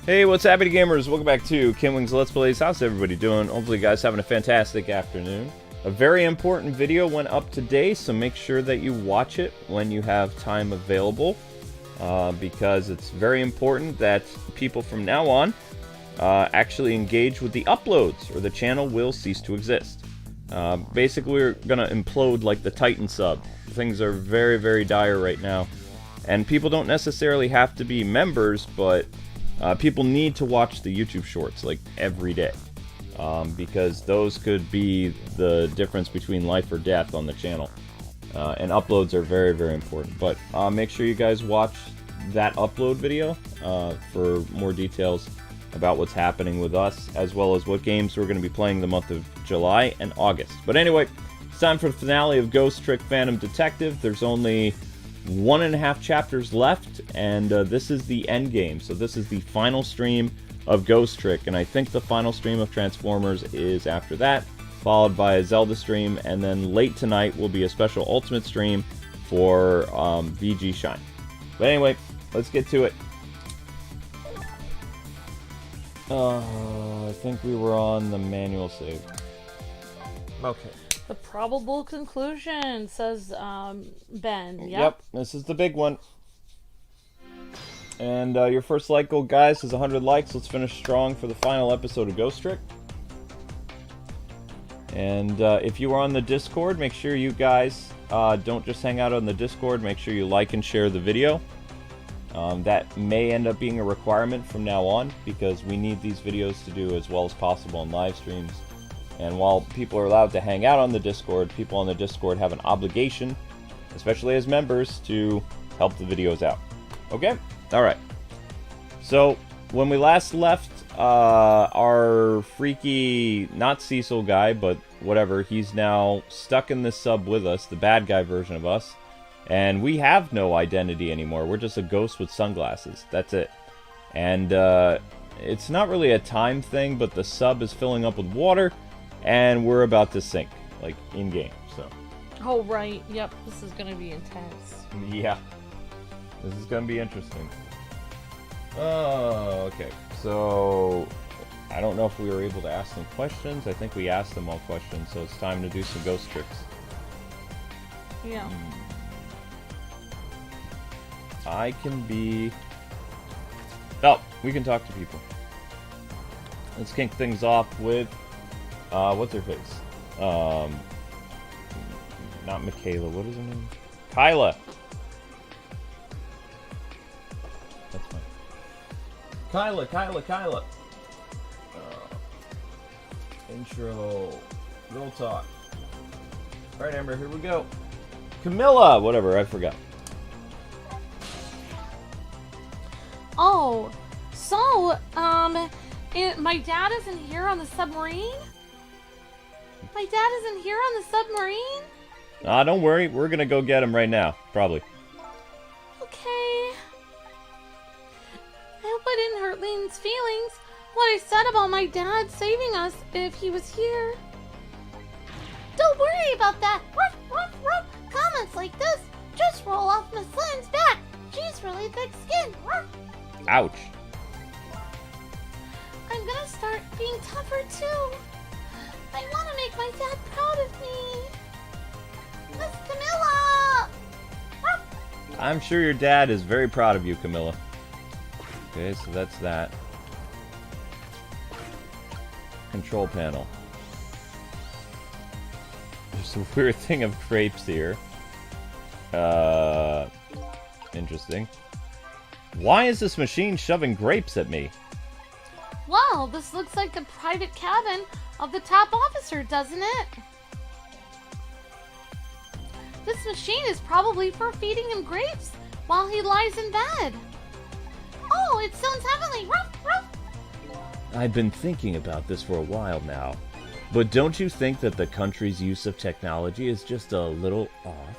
Hey, what's happening, gamers? Welcome back to Kwingsletsplays. How's everybody doing? Hopefully, you guys having a fantastic afternoon. A very important video went up today, so make sure that you watch it when you have time available, because it's very important that people from now on actually engage with the uploads, or the channel will cease to exist. Basically, we're gonna implode like the Titan sub. Things are very, very dire right now, and people don't necessarily have to be members, but people need to watch the YouTube shorts like every day, because those could be the difference between life or death on the channel. And uploads are very, very important. But make sure you guys watch that upload video for more details about what's happening with us, as well as what games we're going to be playing the month of July and August. But anyway, it's time for the finale of Ghost Trick Phantom Detective. There's only 1.5 chapters left, and this is the end game. So this is the final stream of Ghost Trick, and I think the final stream of Transformers is after that, followed by a Zelda stream, and then late tonight will be a special Ultimate stream for VG Shine. But anyway, let's get to it. I think we were on the manual save. Okay. The probable conclusion, says Ben. Yep, this is the big one. And your first like goal, guys, is 100 likes. Let's finish strong for the final episode of Ghost Trick. And if you are on the Discord, make sure you guys don't just hang out on the Discord. Make sure you like and share the video. That may end up being a requirement from now on, because we need these videos to do as well as possible on live streams. And while people are allowed to hang out on the Discord, people on the Discord have an obligation, especially as members, to help the videos out. Okay? Alright. So, when we last left, our freaky, not Cecil guy, but whatever, he's now stuck in this sub with us, the bad guy version of us. And we have no identity anymore. We're just a ghost with sunglasses. That's it. And it's not really a time thing, but the sub is filling up with water, and we're about to sink, like, in-game, so. Oh, right. Yep, this is going to be intense. Yeah. This is going to be interesting. Oh, okay. So, I don't know if we were able to ask them questions. I think we asked them all questions, so it's time to do some ghost tricks. Yeah. I can be... Oh, we can talk to people. Let's kick things off with... what's her face? Not Michaela. What is her name? Kyla. That's fine. Kyla. Intro. Real talk. Alright, Amber, here we go. Camilla! Whatever, I forgot. Oh, so, my dad isn't here on the submarine? My dad isn't here on the submarine? Don't worry. We're gonna go get him right now. Probably. Okay. I hope I didn't hurt Lane's feelings. What I said about my dad saving us if he was here. Don't worry about that. Ruff, ruff, ruff. Comments like this just roll off Miss Lane's back. She's really thick skinned. Ruff. Ouch. I'm gonna start being tougher too. I want to make my dad proud of me. Miss Camilla! I'm sure your dad is very proud of you, Camilla. Okay, so that's that. Control panel. There's a weird thing of crepes here. Interesting. Why is this machine shoving grapes at me? Well, this looks like the private cabin of the top officer, doesn't it? This machine is probably for feeding him grapes while he lies in bed. Oh, it sounds heavenly. Ruff, ruff. I've been thinking about this for a while now, but don't you think that the country's use of technology is just a little off?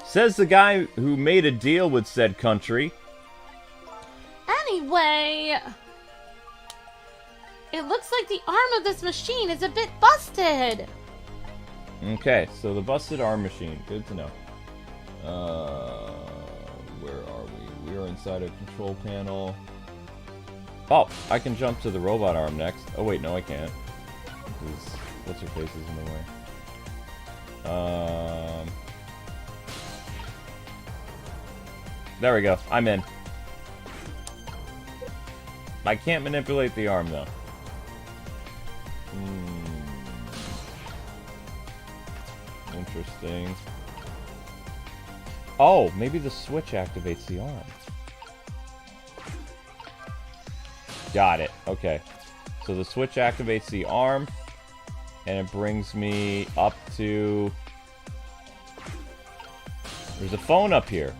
Says the guy who made a deal with said country. Anyway, it looks like the arm of this machine is a bit busted. Okay, so the busted arm machine. Good to know. Where are we? We are inside a control panel. Oh, I can jump to the robot arm next. Oh wait, no I can't. Because what's her face is in the way. There we go. I'm in. I can't manipulate the arm though. Interesting. Oh, maybe the switch activates the arm. Got it. Okay. So the switch activates the arm, and it brings me up to... There's a phone up here.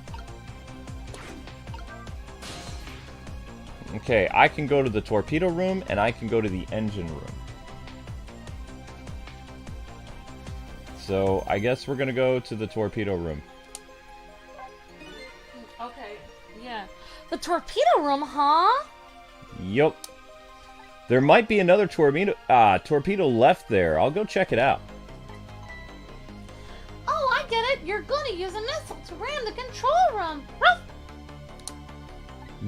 Okay, I can go to the torpedo room, and I can go to the engine room. So, I guess we're gonna go to the torpedo room. Okay, yeah. The torpedo room, huh? Yup. There might be another torpedo left there. I'll go check it out. Oh, I get it. You're gonna use a missile to ram the control room. Ruff!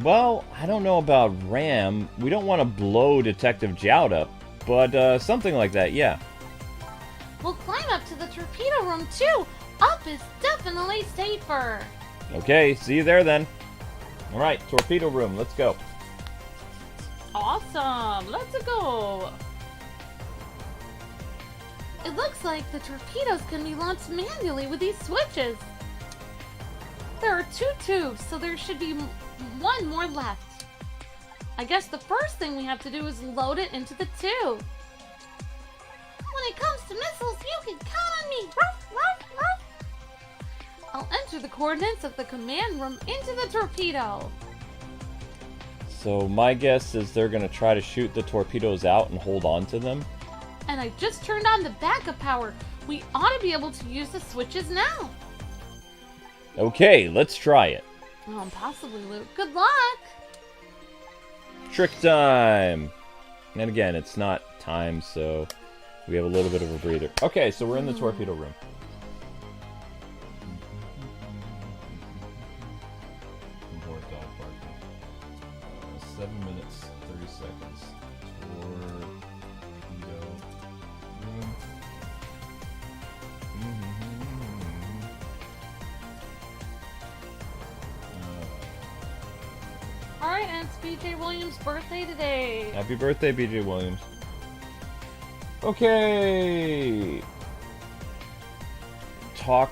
Well, I don't know about ram. We don't want to blow Detective Jout up, but something like that, yeah. We'll climb up to the torpedo room too. Up is definitely safer. Okay, see you there then. Alright, torpedo room, let's go. Awesome, let's go. It looks like the torpedoes can be launched manually with these switches. There are 2 tubes, so there should be 1 more left. I guess the first thing we have to do is load it into the tube. When it comes to missiles, you can count on me. Ruff, ruff, ruff. I'll enter the coordinates of the command room into the torpedo. So my guess is they're going to try to shoot the torpedoes out and hold on to them. And I just turned on the backup power. We ought to be able to use the switches now. Okay, let's try it. Possibly, Luke. Good luck. Trick time. And again, it's not time, so we have a little bit of a breather. Okay, so we're in the torpedo room. More dog barking. 7 minutes, 30 seconds. Torpedo room. Alright, and it's BJ Williams' birthday today. Happy birthday, BJ Williams. Okay. Talk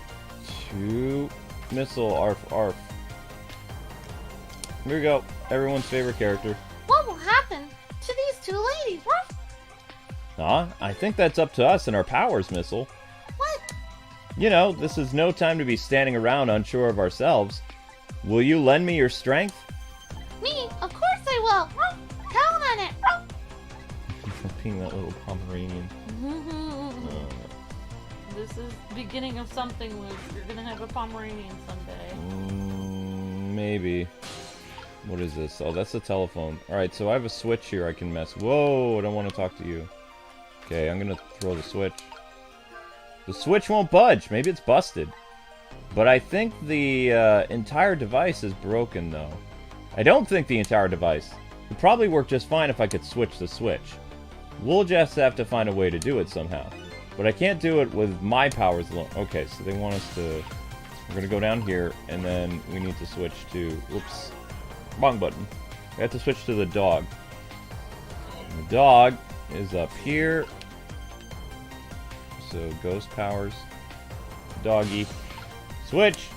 to Missile. Arf, arf. Here we go. Everyone's favorite character. What will happen to these 2 ladies? Ruff? Huh? I think that's up to us and our powers, Missile. What? You know, this is no time to be standing around unsure of ourselves. Will you lend me your strength? Me? Of course I will. Ruff. Count on it. Ruff. Being that little Pomeranian. This is the beginning of something, Luke. You're gonna have a Pomeranian someday. Maybe. What is this? Oh, that's the telephone. Alright, so I have a switch here I can mess. Whoa, I don't want to talk to you. Okay, I'm gonna throw the switch. The switch won't budge. Maybe it's busted. But I think the entire device is broken, though. I don't think the entire device. It would probably work just fine if I could switch the switch. We'll just have to find a way to do it somehow. But I can't do it with my powers alone. Okay, so they want us to... We're gonna go down here, and then we need to switch to... Whoops. Wrong button. We have to switch to the dog. And the dog is up here. So, ghost powers. Doggy. Switch!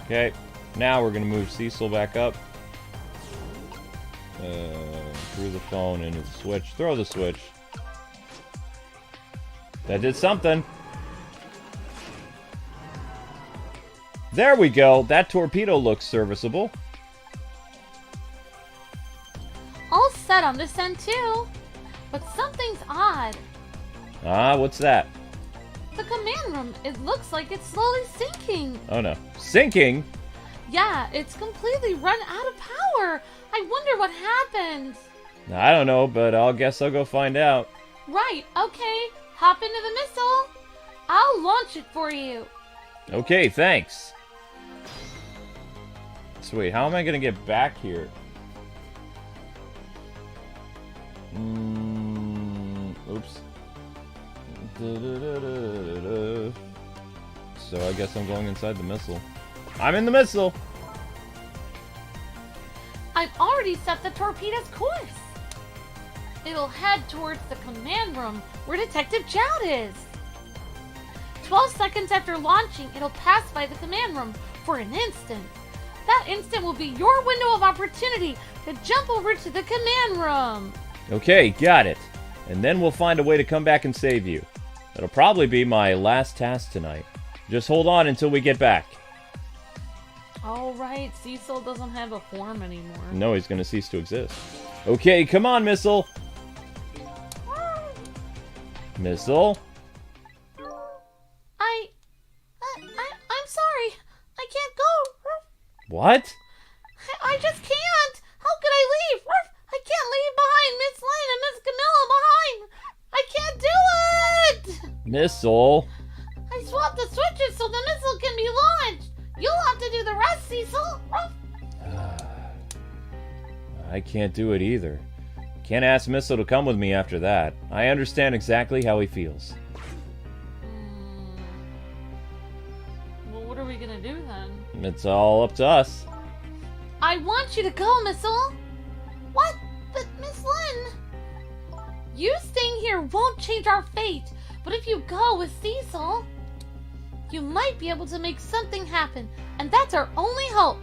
Okay. Now we're gonna move Cecil back up. Through the phone into the switch. Throw the switch. That did something. There we go. That torpedo looks serviceable. All set on this end too. But something's odd. Ah, what's that? The command room, it looks like it's slowly sinking. Oh no. Sinking? Yeah, it's completely run out of power. I wonder what happened. I don't know, but I'll guess I'll go find out. Right, okay. Hop into the missile. I'll launch it for you. Okay, thanks. So wait, how am I gonna get back here? So I guess I'm going inside the missile. I'm in the missile! I've already set the torpedo's course. It'll head towards the command room where Detective Jowd is. 12 seconds after launching, it'll pass by the command room for an instant. That instant will be your window of opportunity to jump over to the command room. Okay, got it. And then we'll find a way to come back and save you. That'll probably be my last task tonight. Just hold on until we get back. All right, Cecil doesn't have a form anymore. No, he's gonna cease to exist. Okay, come on, Missile. Missile? I'm sorry. I can't go. What? I just can't. How could I leave? I can't leave behind Miss Lynn and Miss Camilla behind. I can't do it. Missile? I swapped the switches so the missile can be launched. You'll have to do the rest, Cecil. I can't do it either. Can't ask Missile to come with me after that. I understand exactly how he feels. Well, what are we gonna do then? It's all up to us. I want you to go, Missile. What? But Miss Lynn, you staying here won't change our fate. But if you go with Cecil, you might be able to make something happen, and that's our only hope.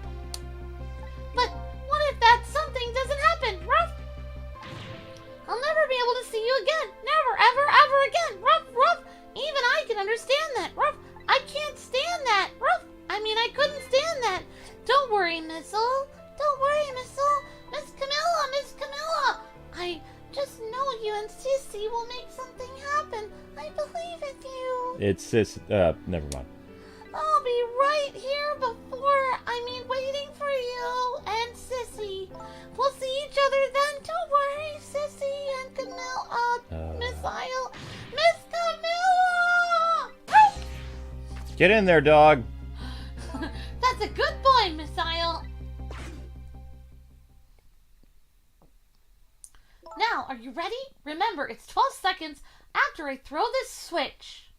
But what if that something doesn't happen, Ruff? I'll never be able to see you again. Never, ever, ever again. Ruff, Ruff. Even I can understand that. Ruff, I can't stand that. Ruff, I couldn't stand that. Don't worry, Missile. Don't worry, Missile. Miss Camilla. I just know you and Sissy will make something happen. I believe in you. It's never mind. I'll be right here waiting for you and Sissy. We'll see each other then. Don't worry, Sissy and Camilla. Miss Camilla! Get in there, dog. That's a good boy, Miss Isle. Now, are you ready? Remember, it's 12 seconds after I throw this switch.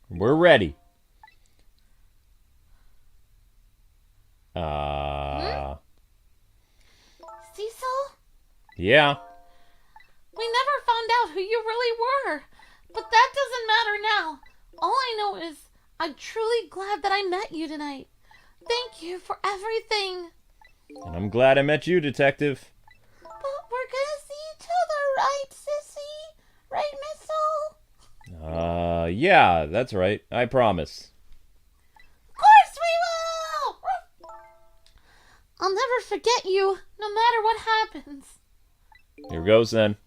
We're ready. Cecil? Yeah. We never found out who you really were. But that doesn't matter now. All I know is I'm truly glad that I met you tonight. Thank you for everything. And I'm glad I met you, Detective. But we're gonna see each other, right, Sissy? Right, Missile? Yeah, that's right. I promise. Of course we will! I'll never forget you, no matter what happens. Here goes then.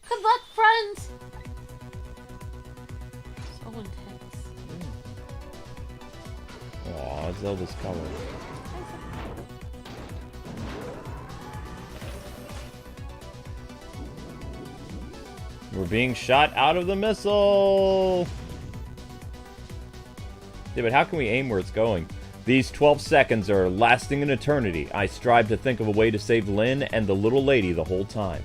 Good luck, friends. So intense. Aw, Zelda's color. We're being shot out of the missile! Yeah, but how can we aim where it's going? These 12 seconds are lasting an eternity. I strive to think of a way to save Lynn and the little lady the whole time.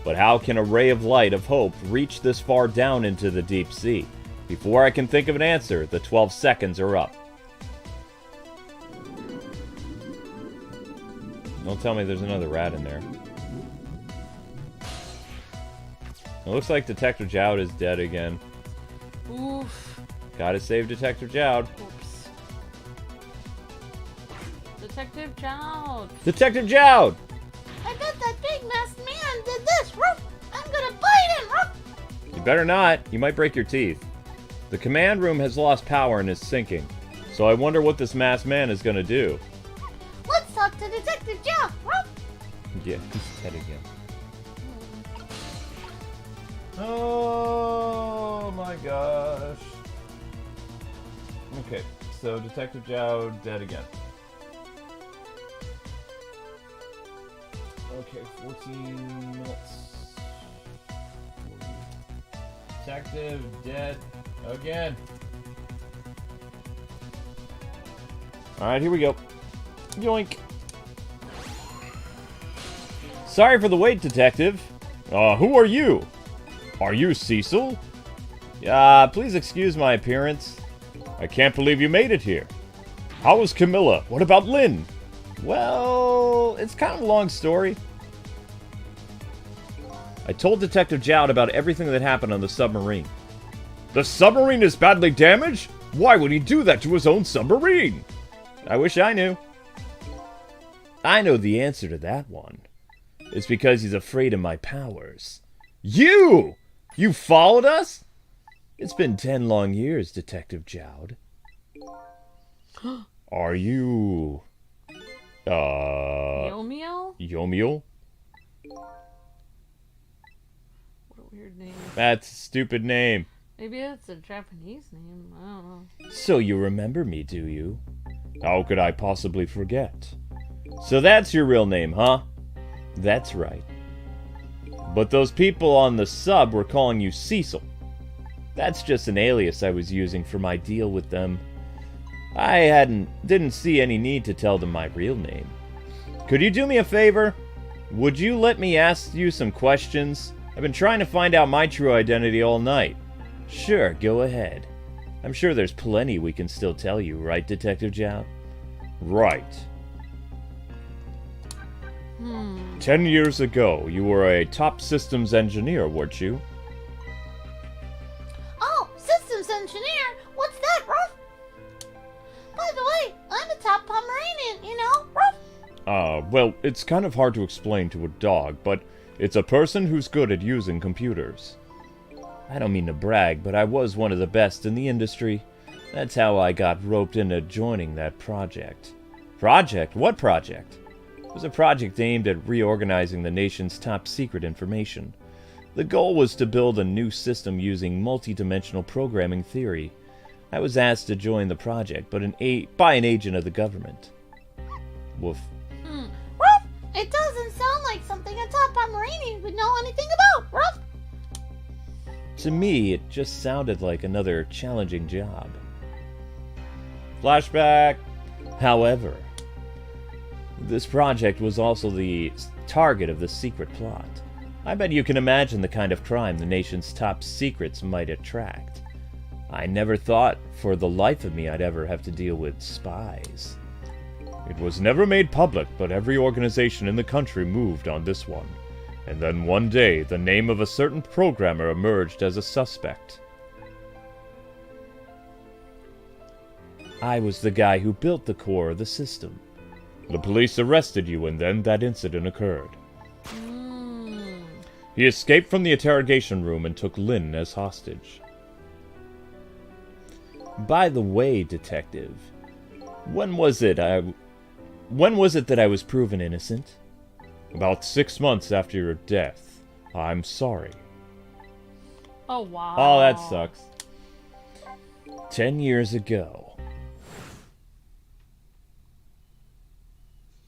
But how can a ray of light of hope reach this far down into the deep sea? Before I can think of an answer, the 12 seconds are up. Don't tell me there's another rat in there. It looks like Detective Jowd is dead again. Oof. Gotta save Detective Jowd. Oops. Detective Jowd. Detective Jowd! I bet that big masked man did this. Ruff. I'm gonna bite him. Ruff. You better not. You might break your teeth. The command room has lost power and is sinking. So I wonder what this masked man is gonna do. Let's talk to Detective Jowd. Ruff. Yeah, he's dead again. Oh my gosh. Okay, so Detective Jowd dead again. Okay, 14 minutes. Detective dead again. Alright, here we go. Yoink. Sorry for the wait, Detective. Who are you? Are you Cecil? Please excuse my appearance. I can't believe you made it here. How was Camilla? What about Lynn? Well, it's kind of a long story. I told Detective Jowd about everything that happened on the submarine. The submarine is badly damaged? Why would he do that to his own submarine? I wish I knew. I know the answer to that one. It's because he's afraid of my powers. You! You followed us? It's been 10 long years, Detective Jowd. Are you... Yomiel? Yomiel? What a weird name. That's a stupid name. Maybe it's a Japanese name. I don't know. So you remember me, do you? How could I possibly forget? So that's your real name, huh? That's right. But those people on the sub were calling you Cecil. That's just an alias I was using for my deal with them. I didn't see any need to tell them my real name. Could you do me a favor? Would you let me ask you some questions? I've been trying to find out my true identity all night. Sure, go ahead. I'm sure there's plenty we can still tell you, right, Detective Jowd? Right. 10 years ago, you were a top systems engineer, weren't you? Oh, systems engineer? What's that, Ruff? By the way, I'm a top Pomeranian, you know, Ruff. Well, it's kind of hard to explain to a dog, but it's a person who's good at using computers. I don't mean to brag, but I was one of the best in the industry. That's how I got roped into joining that project. Project? What project? It was a project aimed at reorganizing the nation's top secret information. The goal was to build a new system using multi-dimensional programming theory. I was asked to join the project, but by an agent of the government. Woof. Ruff, it doesn't sound like something a top Pomeranian would know anything about, Ruff. To me, it just sounded like another challenging job. Flashback! However, this project was also the target of the secret plot. I bet you can imagine the kind of crime the nation's top secrets might attract. I never thought for the life of me I'd ever have to deal with spies. It was never made public, but every organization in the country moved on this one. And then one day, the name of a certain programmer emerged as a suspect. I was the guy who built the core of the system. The police arrested you, and then that incident occurred. He escaped from the interrogation room and took Lynn as hostage. By the way, Detective, when was it that I was proven innocent? About 6 months after your death. I'm sorry. Oh, wow. Oh, that sucks. 10 years ago.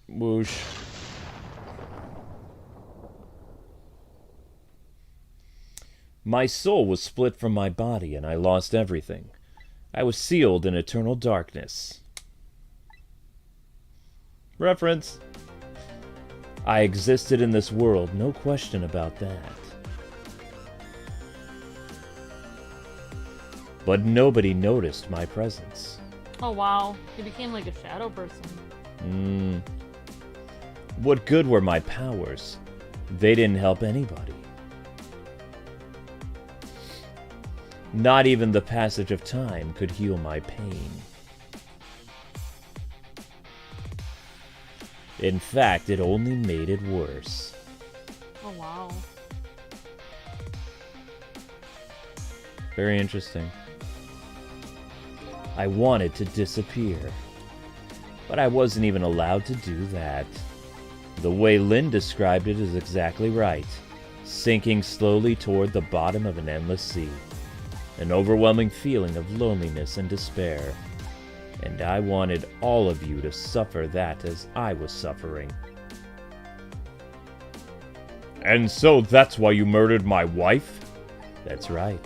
Whoosh. My soul was split from my body and I lost everything. I was sealed in eternal darkness. Reference. I existed in this world, no question about that. But nobody noticed my presence. Oh, wow. He became like a shadow person. What good were my powers? They didn't help anybody. Not even the passage of time could heal my pain. In fact, it only made it worse. Oh, wow. Very interesting. I wanted to disappear, but I wasn't even allowed to do that. The way Lynn described it is exactly right. Sinking slowly toward the bottom of an endless sea. An overwhelming feeling of loneliness and despair. And I wanted all of you to suffer that as I was suffering. And so that's why you murdered my wife? That's right.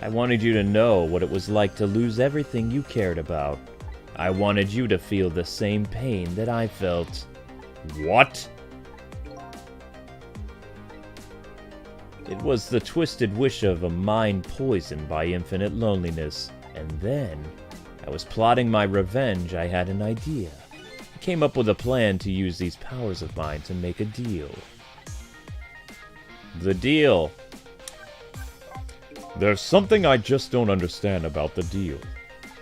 I wanted you to know what it was like to lose everything you cared about. I wanted you to feel the same pain that I felt. What? It was the twisted wish of a mind poisoned by infinite loneliness. And then, I was plotting my revenge, I had an idea. I came up with a plan to use these powers of mine to make a deal. The deal. There's something I just don't understand about the deal.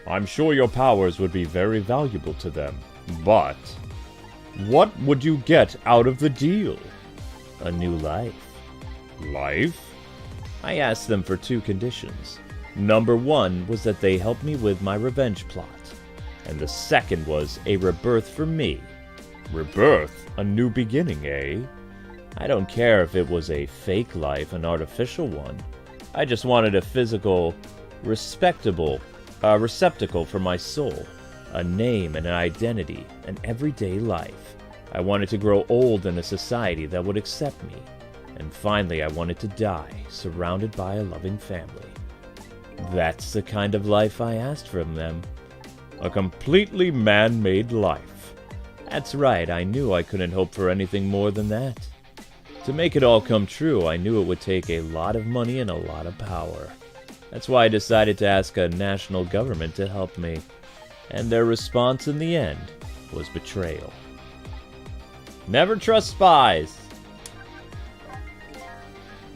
I'm sure your powers would be very valuable to them, but what would you get out of the deal? A new life. Life? I asked them for 2 conditions. Number 1 was that they help me with my revenge plot, and the second was a rebirth for me. Rebirth? A new beginning, eh? I don't care if it was a fake life, an artificial one. I just wanted a physical, respectable receptacle for my soul, a name and an identity, an everyday life. I wanted to grow old in a society that would accept me. And finally, I wanted to die, surrounded by a loving family. That's the kind of life I asked from them. A completely man-made life. That's right, I knew I couldn't hope for anything more than that. To make it all come true, I knew it would take a lot of money and a lot of power. That's why I decided to ask a national government to help me. And their response in the end was betrayal. Never trust spies!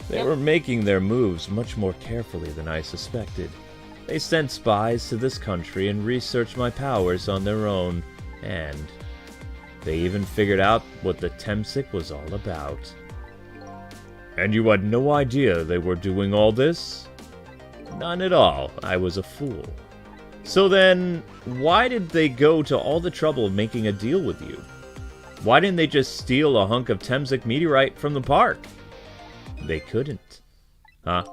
They were making their moves much more carefully than I suspected. They sent spies to this country and researched my powers on their own, and they even figured out what the Temsic was all about. And you had no idea they were doing all this? None at all. I was a fool. So then, why did they go to all the trouble of making a deal with you? Why didn't they just steal a hunk of Temsic meteorite from the park? They couldn't. Huh?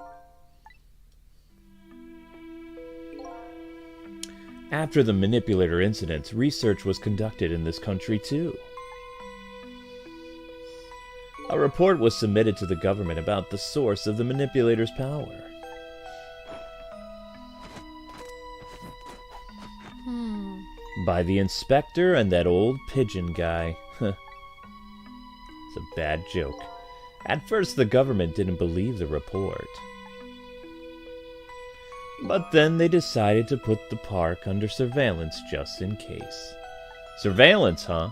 After the manipulator incidents, research was conducted in this country too. A report was submitted to the government about the source of the manipulator's power. By the inspector and that old pigeon guy. It's a bad joke. At first, the government didn't believe the report. But then they decided to put the park under surveillance just in case. Surveillance, huh?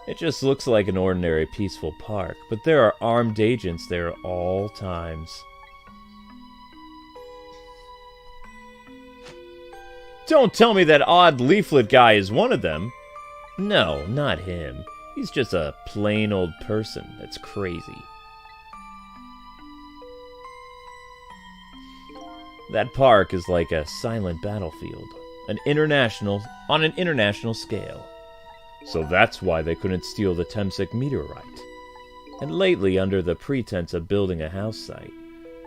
It just looks like an ordinary peaceful park, but there are armed agents there at all times. Don't tell me that odd leaflet guy is one of them. No, not him. He's just a plain old person that's crazy. That park is like a silent battlefield, on an international scale. So that's why they couldn't steal the Temsic meteorite. And lately, under the pretense of building a house site,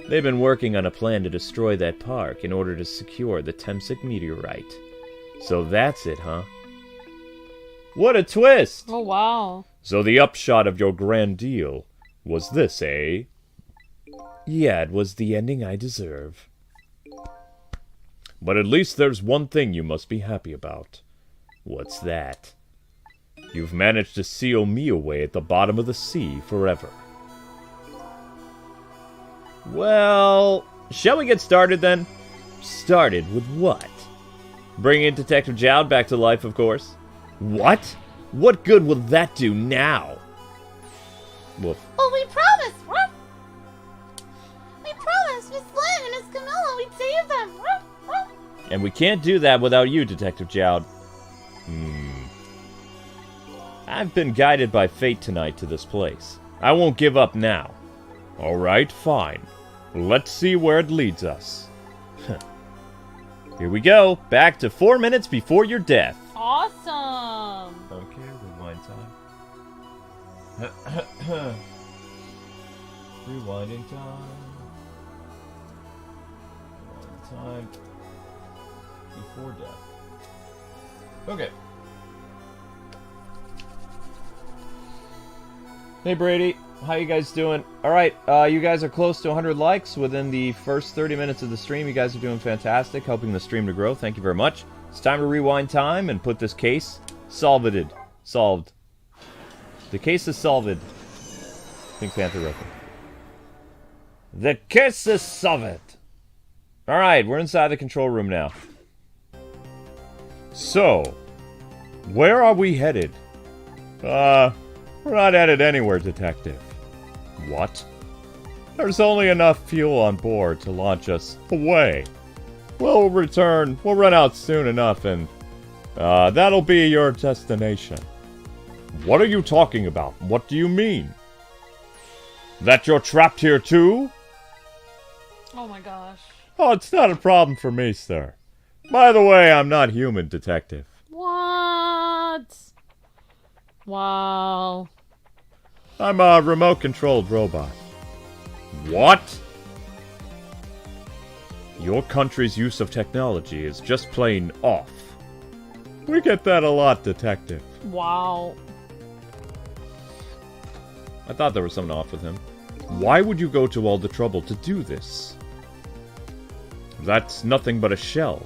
they've been working on a plan to destroy that park in order to secure the Temsic meteorite. So that's it, huh? What a twist! Oh, wow. So the upshot of your grand deal was this, eh? Yeah, it was the ending I deserve. But at least there's one thing you must be happy about. What's that? You've managed to seal me away at the bottom of the sea forever. Well, shall we get started then? Started with what? Bringing Detective Jowd back to life, of course. What? What good will that do now? Woof. Well, we promised, Ruff. We promised Miss Lynn and Miss Camilla we'd save them, Ruff, Ruff. And we can't do that without you, Detective Jowd. I've been guided by fate tonight to this place. I won't give up now. Alright, fine. Let's see where it leads us. Here we go. Back to 4 minutes before your death. Awesome. Okay, rewind time. Rewinding time. Rewind time. Before death. Okay. Hey Brady, how you guys doing? Alright, you guys are close to 100 likes within the first 30 minutes of the stream. You guys are doing fantastic, helping the stream to grow. Thank you very much. It's time to rewind time and put this case solved. The case is solved. Pink Panther reference. The kisses of it. Alright, we're inside the control room now. So, where are we headed? We're not headed anywhere, Detective. What? There's only enough fuel on board to launch us away. We'll return. We'll run out soon enough, and that'll be your destination. What are you talking about? What do you mean? That you're trapped here too? Oh my gosh. Oh, it's not a problem for me, sir. By the way, I'm not human, Detective. What? Wow. I'm a remote-controlled robot. What? Your country's use of technology is just plain off. We get that a lot, Detective. Wow. I thought there was something off with him. Why would you go to all the trouble to do this? That's nothing but a shell.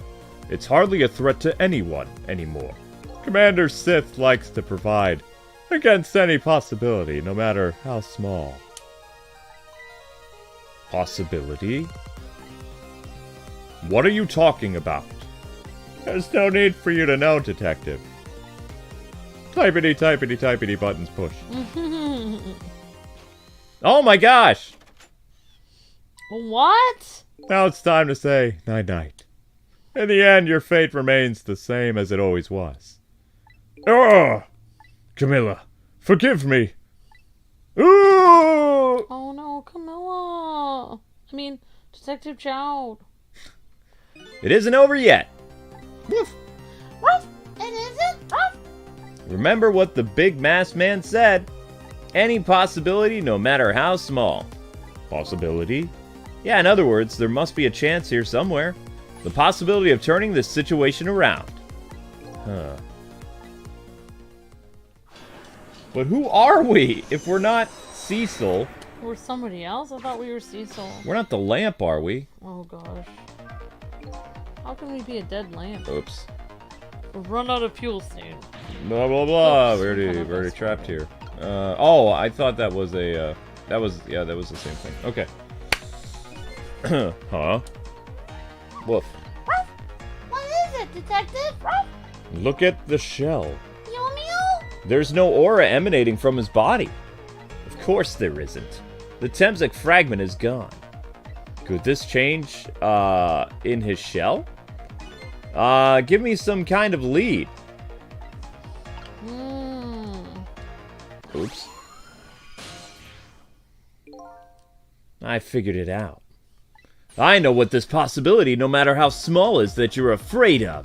It's hardly a threat to anyone anymore. Commander Sith likes to provide against any possibility, no matter how small. Possibility? What are you talking about? There's no need for you to know, Detective. Typity, typity, typity buttons push. Oh my gosh! What? Now it's time to say night-night. In the end, your fate remains the same as it always was. Ugh! Camilla, forgive me! Ooh! Oh no, Camilla. I mean, Detective Child. It isn't over yet. Woof. Woof. It isn't. Woof. Remember what the big masked man said. Any possibility, no matter how small. Possibility? Yeah, in other words, there must be a chance here somewhere. The possibility of turning this situation around. Huh. But who are we if we're not Cecil? We're somebody else? I thought we were Cecil. We're not the lamp, are we? Oh gosh. How can we be a dead lamp? Oops. We'll run out of fuel soon. Blah blah blah. Oops, We're already trapped here. Oh, I thought that was a that was the same thing. Okay. Huh? Woof. Ruff. What is it, Detective? Ruff. Look at the shell. Meow meow. There's no aura emanating from his body. Of course there isn't. The Temsic fragment is gone. Could this change in his shell? Give me some kind of lead. Oops. I figured it out. I know what this possibility, no matter how small, is that you're afraid of.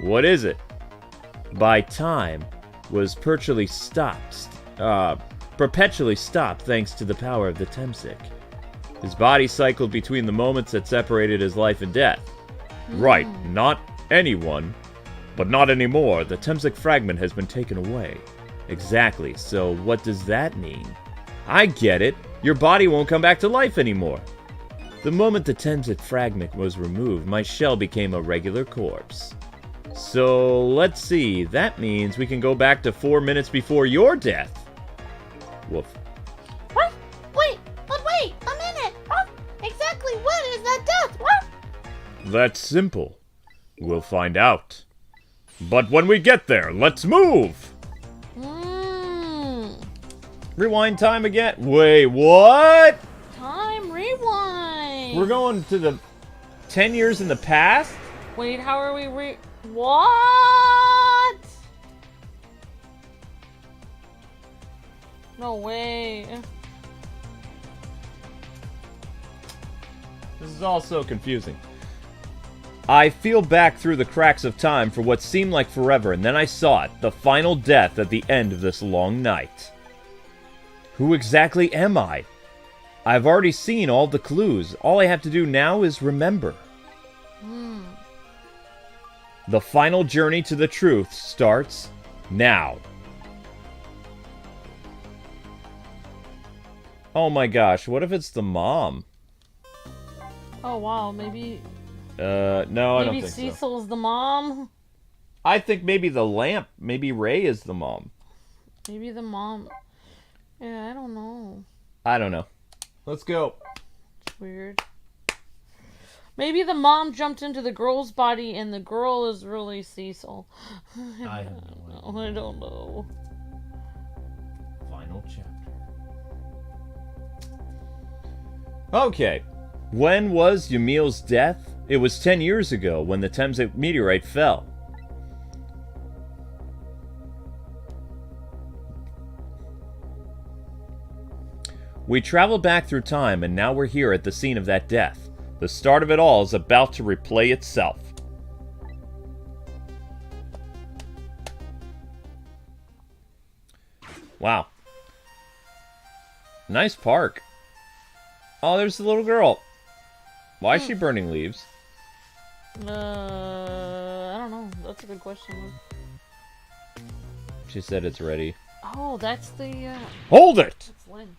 What is it? By time was perpetually stopped thanks to the power of the Temsic. His body cycled between the moments that separated his life and death. Right, not anyone, but not anymore. The Temsic fragment has been taken away. Exactly, so what does that mean? I get it. Your body won't come back to life anymore. The moment the Temsic fragment was removed, my shell became a regular corpse. So, let's see. That means we can go back to 4 minutes before your death. Woof. What? Wait, a minute. What? Exactly when is that death? What? That's simple. We'll find out. But when we get there, let's move! Rewind time again. Wait, what? Time rewind. We're going to the 10 years in the past? Wait, how are we what? No way. This is all so confusing. I feel back through the cracks of time for what seemed like forever, and then I saw it, the final death at the end of this long night. Who exactly am I? I've already seen all the clues. All I have to do now is remember. The final journey to the truth starts now. Oh my gosh, what if it's the mom? Oh wow, maybe... No, I don't think so. Maybe Cecil's the mom? I think maybe the lamp, maybe Ray is the mom. Maybe the mom... Yeah, I don't know. I don't know. Let's go. weird. Maybe the mom jumped into the girl's body and the girl is really Cecil. I have no idea. I don't know. Final chapter. Okay. When was Yamil's death? It was 10 years ago when the Thames meteorite fell. We traveled back through time and now we're here at the scene of that death. The start of it all is about to replay itself. Wow. Nice park. Oh, there's the little girl. Why is she burning leaves? I don't know. That's a good question. She said it's ready. Oh, that's the, Hold it! That's Lynn.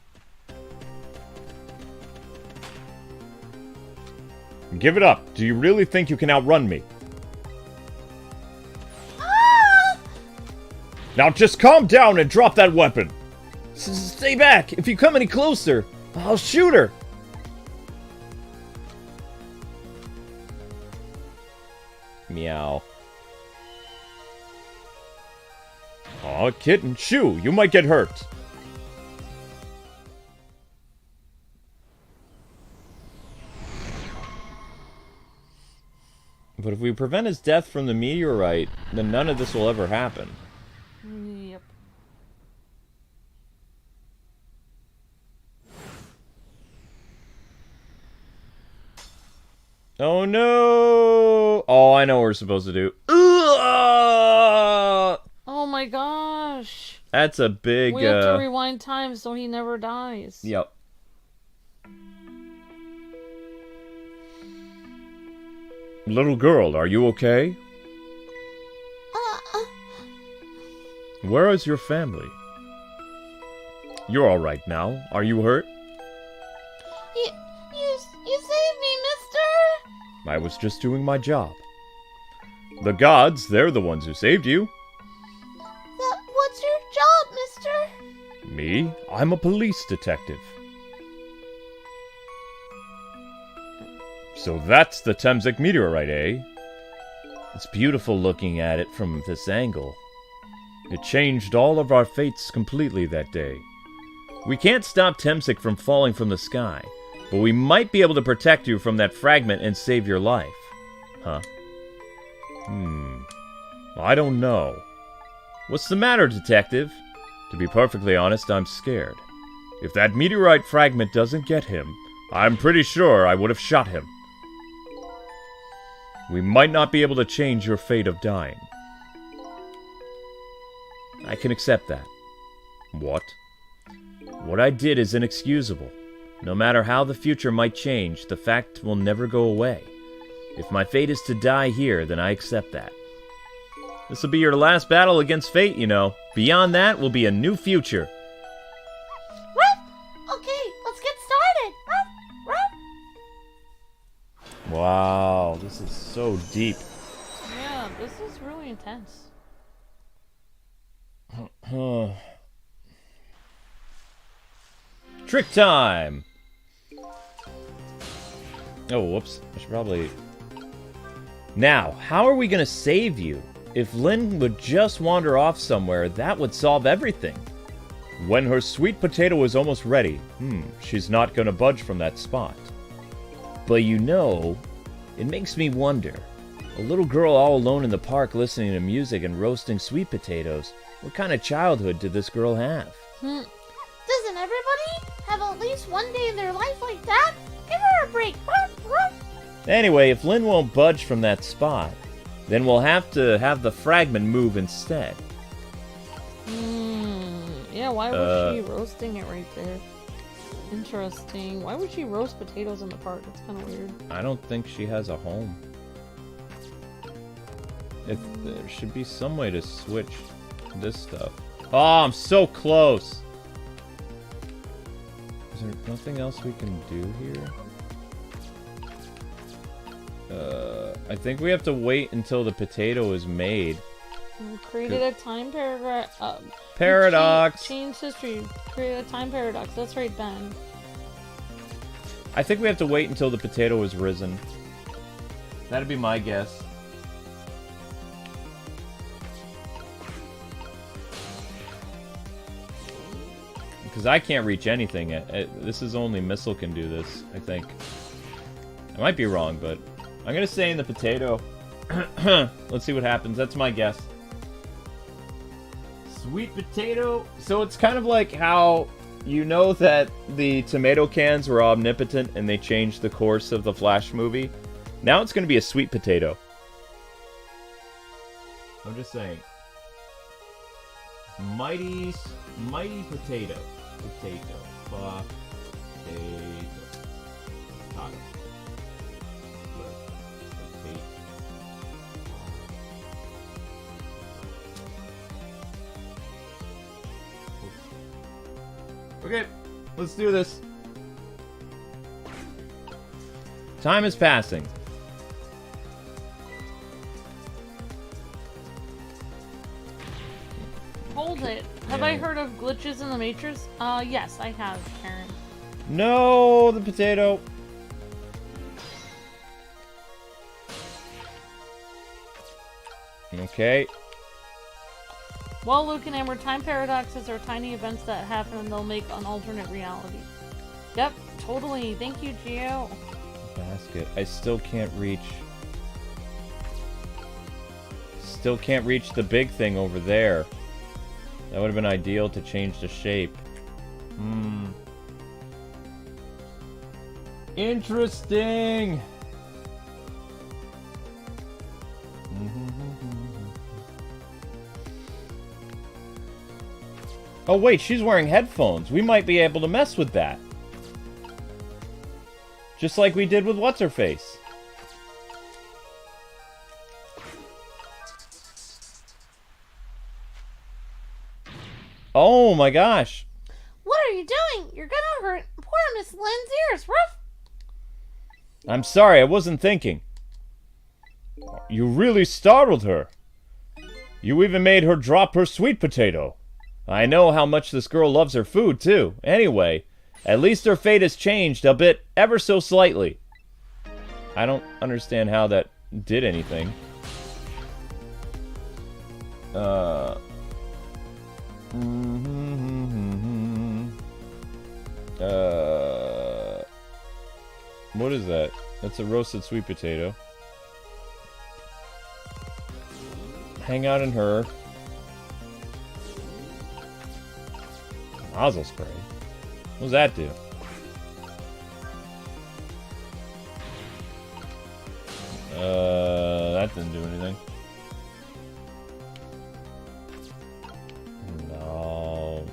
Give it up. Do you really think you can outrun me? Ah! Now just calm down and drop that weapon. Stay back. If you come any closer, I'll shoot her. Meow. Aw, kitten, shoo, you might get hurt. But if we prevent his death from the meteorite, then none of this will ever happen. Yep. Oh no! Oh, I know what we're supposed to do. Oh my gosh. That's a big, We have to rewind time so he never dies. Yep. Little girl, are you okay? Where is your family? You're alright now. Are you hurt? You saved me, mister! I was just doing my job. The gods, they're the ones who saved you. What's your job, mister? Me? I'm a police detective. So that's the Temsek meteorite, eh? It's beautiful looking at it from this angle. It changed all of our fates completely that day. We can't stop Temsek from falling from the sky, but we might be able to protect you from that fragment and save your life. Huh? I don't know. What's the matter, detective? To be perfectly honest, I'm scared. If that meteorite fragment doesn't get him, I'm pretty sure I would have shot him. We might not be able to change your fate of dying. I can accept that. What? What I did is inexcusable. No matter how the future might change, the fact will never go away. If my fate is to die here, then I accept that. This will be your last battle against fate, you know. Beyond that will be a new future. Okay, let's get started. Wow, this is so deep. Yeah, this is really intense. Trick time! Oh, whoops. I should probably... Now, how are we gonna save you? If Lynn would just wander off somewhere, that would solve everything. When her sweet potato is almost ready, she's not gonna budge from that spot. But you know, it makes me wonder. A little girl all alone in the park listening to music and roasting sweet potatoes. What kind of childhood did this girl have? Doesn't everybody have at least one day in their life like that? Give her a break. Anyway, if Lynn won't budge from that spot, then we'll have to have the fragment move instead. Yeah, why was she roasting it right there? Interesting. Why would she roast potatoes in the park? It's kind of weird. I don't think she has a home. There should be some way to switch this stuff. Oh, I'm so close! Is there nothing else we can do here? I think we have to wait until the potato is made. Created a time paradox. Paradox! Change history. Created a time paradox. That's right, Ben. I think we have to wait until the potato is risen. That'd be my guess. Because I can't reach anything. This is only Missile can do this, I think. I might be wrong, but I'm going to say in the potato. Let's see what happens. That's my guess. Sweet potato. So it's kind of like how you know that the tomato cans were omnipotent and they changed the course of the Flash movie. Now it's going to be a sweet potato. I'm just saying. Mighty potato. Potato. Potato. Potato. Okay, let's do this. Time is passing. Hold it. Have I heard of glitches in the Matrix? Yes, I have, Karen. No, the potato. Okay. Well, Luke and Amber, time paradoxes are tiny events that happen and they'll make an alternate reality. Yep, totally. Thank you, Gio. Basket. I still can't reach. Still can't reach the big thing over there. That would have been ideal to change the shape. Interesting. Oh wait, she's wearing headphones. We might be able to mess with that. Just like we did with What's-Her-Face. Oh my gosh. What are you doing? You're gonna hurt poor Miss Lynn's ears. Ruff! I'm sorry, I wasn't thinking. You really startled her. You even made her drop her sweet potato. I know how much this girl loves her food, too. Anyway, at least her fate has changed a bit, ever so slightly. I don't understand how that did anything. What is that? That's a roasted sweet potato. Hang out in her. Nozzle spray. What does that do? That didn't do anything. No.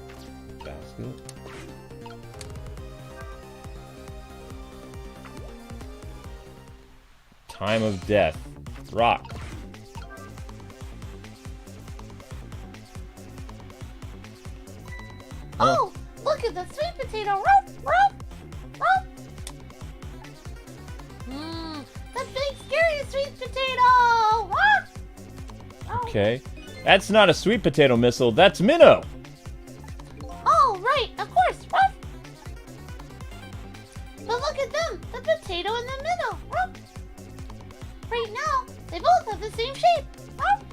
Basket. Time of death. Rock. Oh, look at the sweet potato. Ruff, ruff, ruff. The big scary sweet potato. Ruff. Oh. Okay. That's not a sweet potato missile. That's Minnow. Oh, right. Of course. Ruff. But look at them. The potato and the minnow. Ruff. Right now, they both have the same shape. Ruff.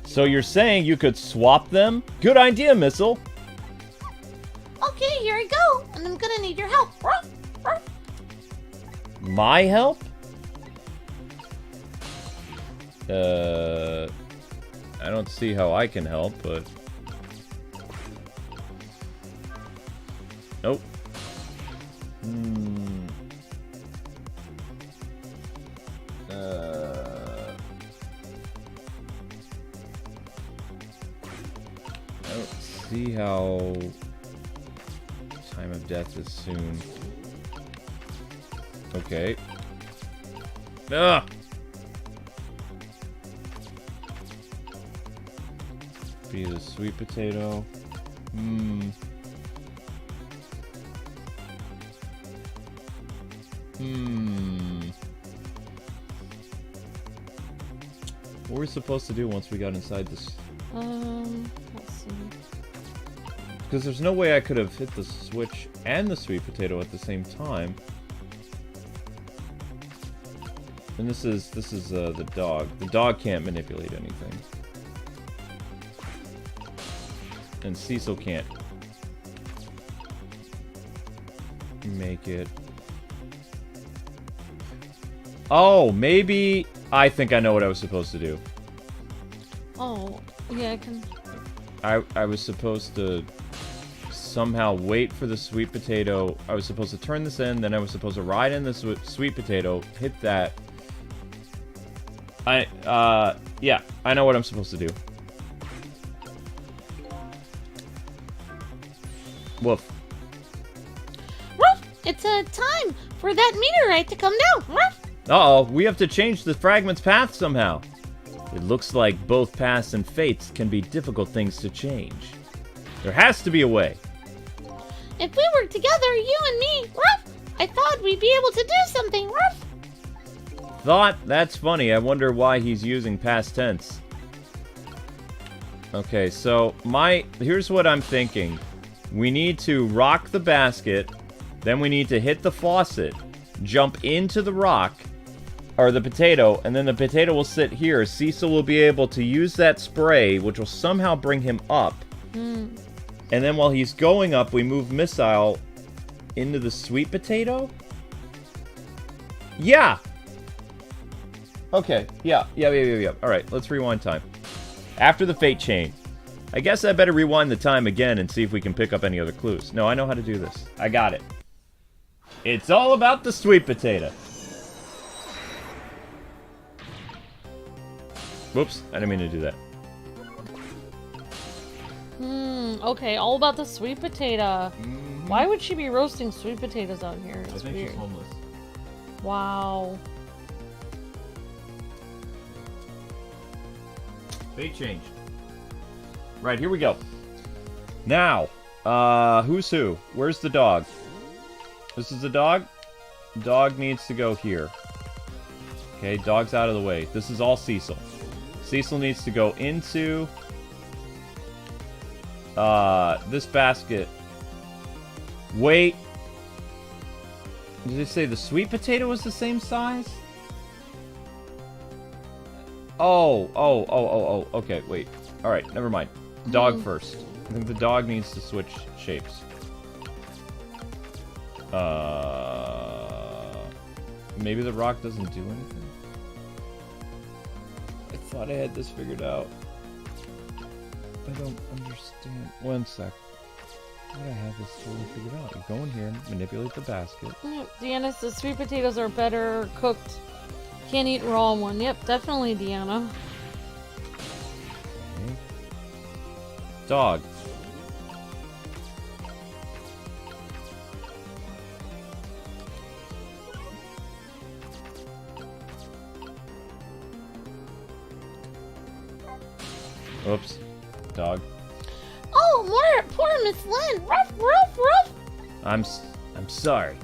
So you're saying you could swap them? Good idea, Missile. Okay, here I go. And I'm gonna need your help. Ruff, ruff. My help? I don't see how I can help, but... Nope. I don't see how... Time of death is soon. Okay. Ugh! Be the sweet potato. What were we supposed to do once we got inside this? Let's see. because there's no way I could have hit the switch and the sweet potato at the same time. And this is the dog. The dog can't manipulate anything. And Cecil can't make it. Oh, maybe I think I know what I was supposed to do. Oh, yeah, I can... I was supposed to somehow wait for the sweet potato. I was supposed to turn this in, then I was supposed to ride in the sweet potato, hit that. Yeah, I know what I'm supposed to do. Woof. Ruff! It's time for that meteorite to come down. Ruff! Uh-oh, we have to change the fragment's path somehow. It looks like both paths and fates can be difficult things to change. There has to be a way. If we work together, you and me, Ruff, I thought we'd be able to do something, Ruff. Thought? That's funny. I wonder why he's using past tense. Okay, so here's what I'm thinking. We need to rock the basket, then we need to hit the faucet, jump into the rock, or the potato, and then the potato will sit here. Cecil will be able to use that spray, which will somehow bring him up. And then while he's going up, we move Missile into the sweet potato? Yeah! Okay, yeah. Alright, let's rewind time. After the fate chain. I guess I better rewind the time again and see if we can pick up any other clues. No, I know how to do this. I got it. It's all about the sweet potato. Whoops, I didn't mean to do that. Okay, all about the sweet potato. Why would she be roasting sweet potatoes out here? It's I think weird. she's homeless. Wow. Fate change. Right, here we go. Now, who's who? Where's the dog? This is the dog? Dog needs to go here. Okay, dog's out of the way. This is all Cecil. Cecil needs to go into this basket. Wait. Did it say the sweet potato was the same size? Oh, okay, wait. Alright, never mind. Dog first. I think the dog needs to switch shapes. Maybe the rock doesn't do anything? I thought I had this figured out. I don't understand. One sec. I thought I had this totally figured out. You go in here, manipulate the basket. Deanna says sweet potatoes are better cooked. Can't eat raw one. Yep, definitely, Deanna. Okay. Dog. Oops. Dog. Oh, poor Miss Lynn. Ruff, ruff, ruff. I'm sorry.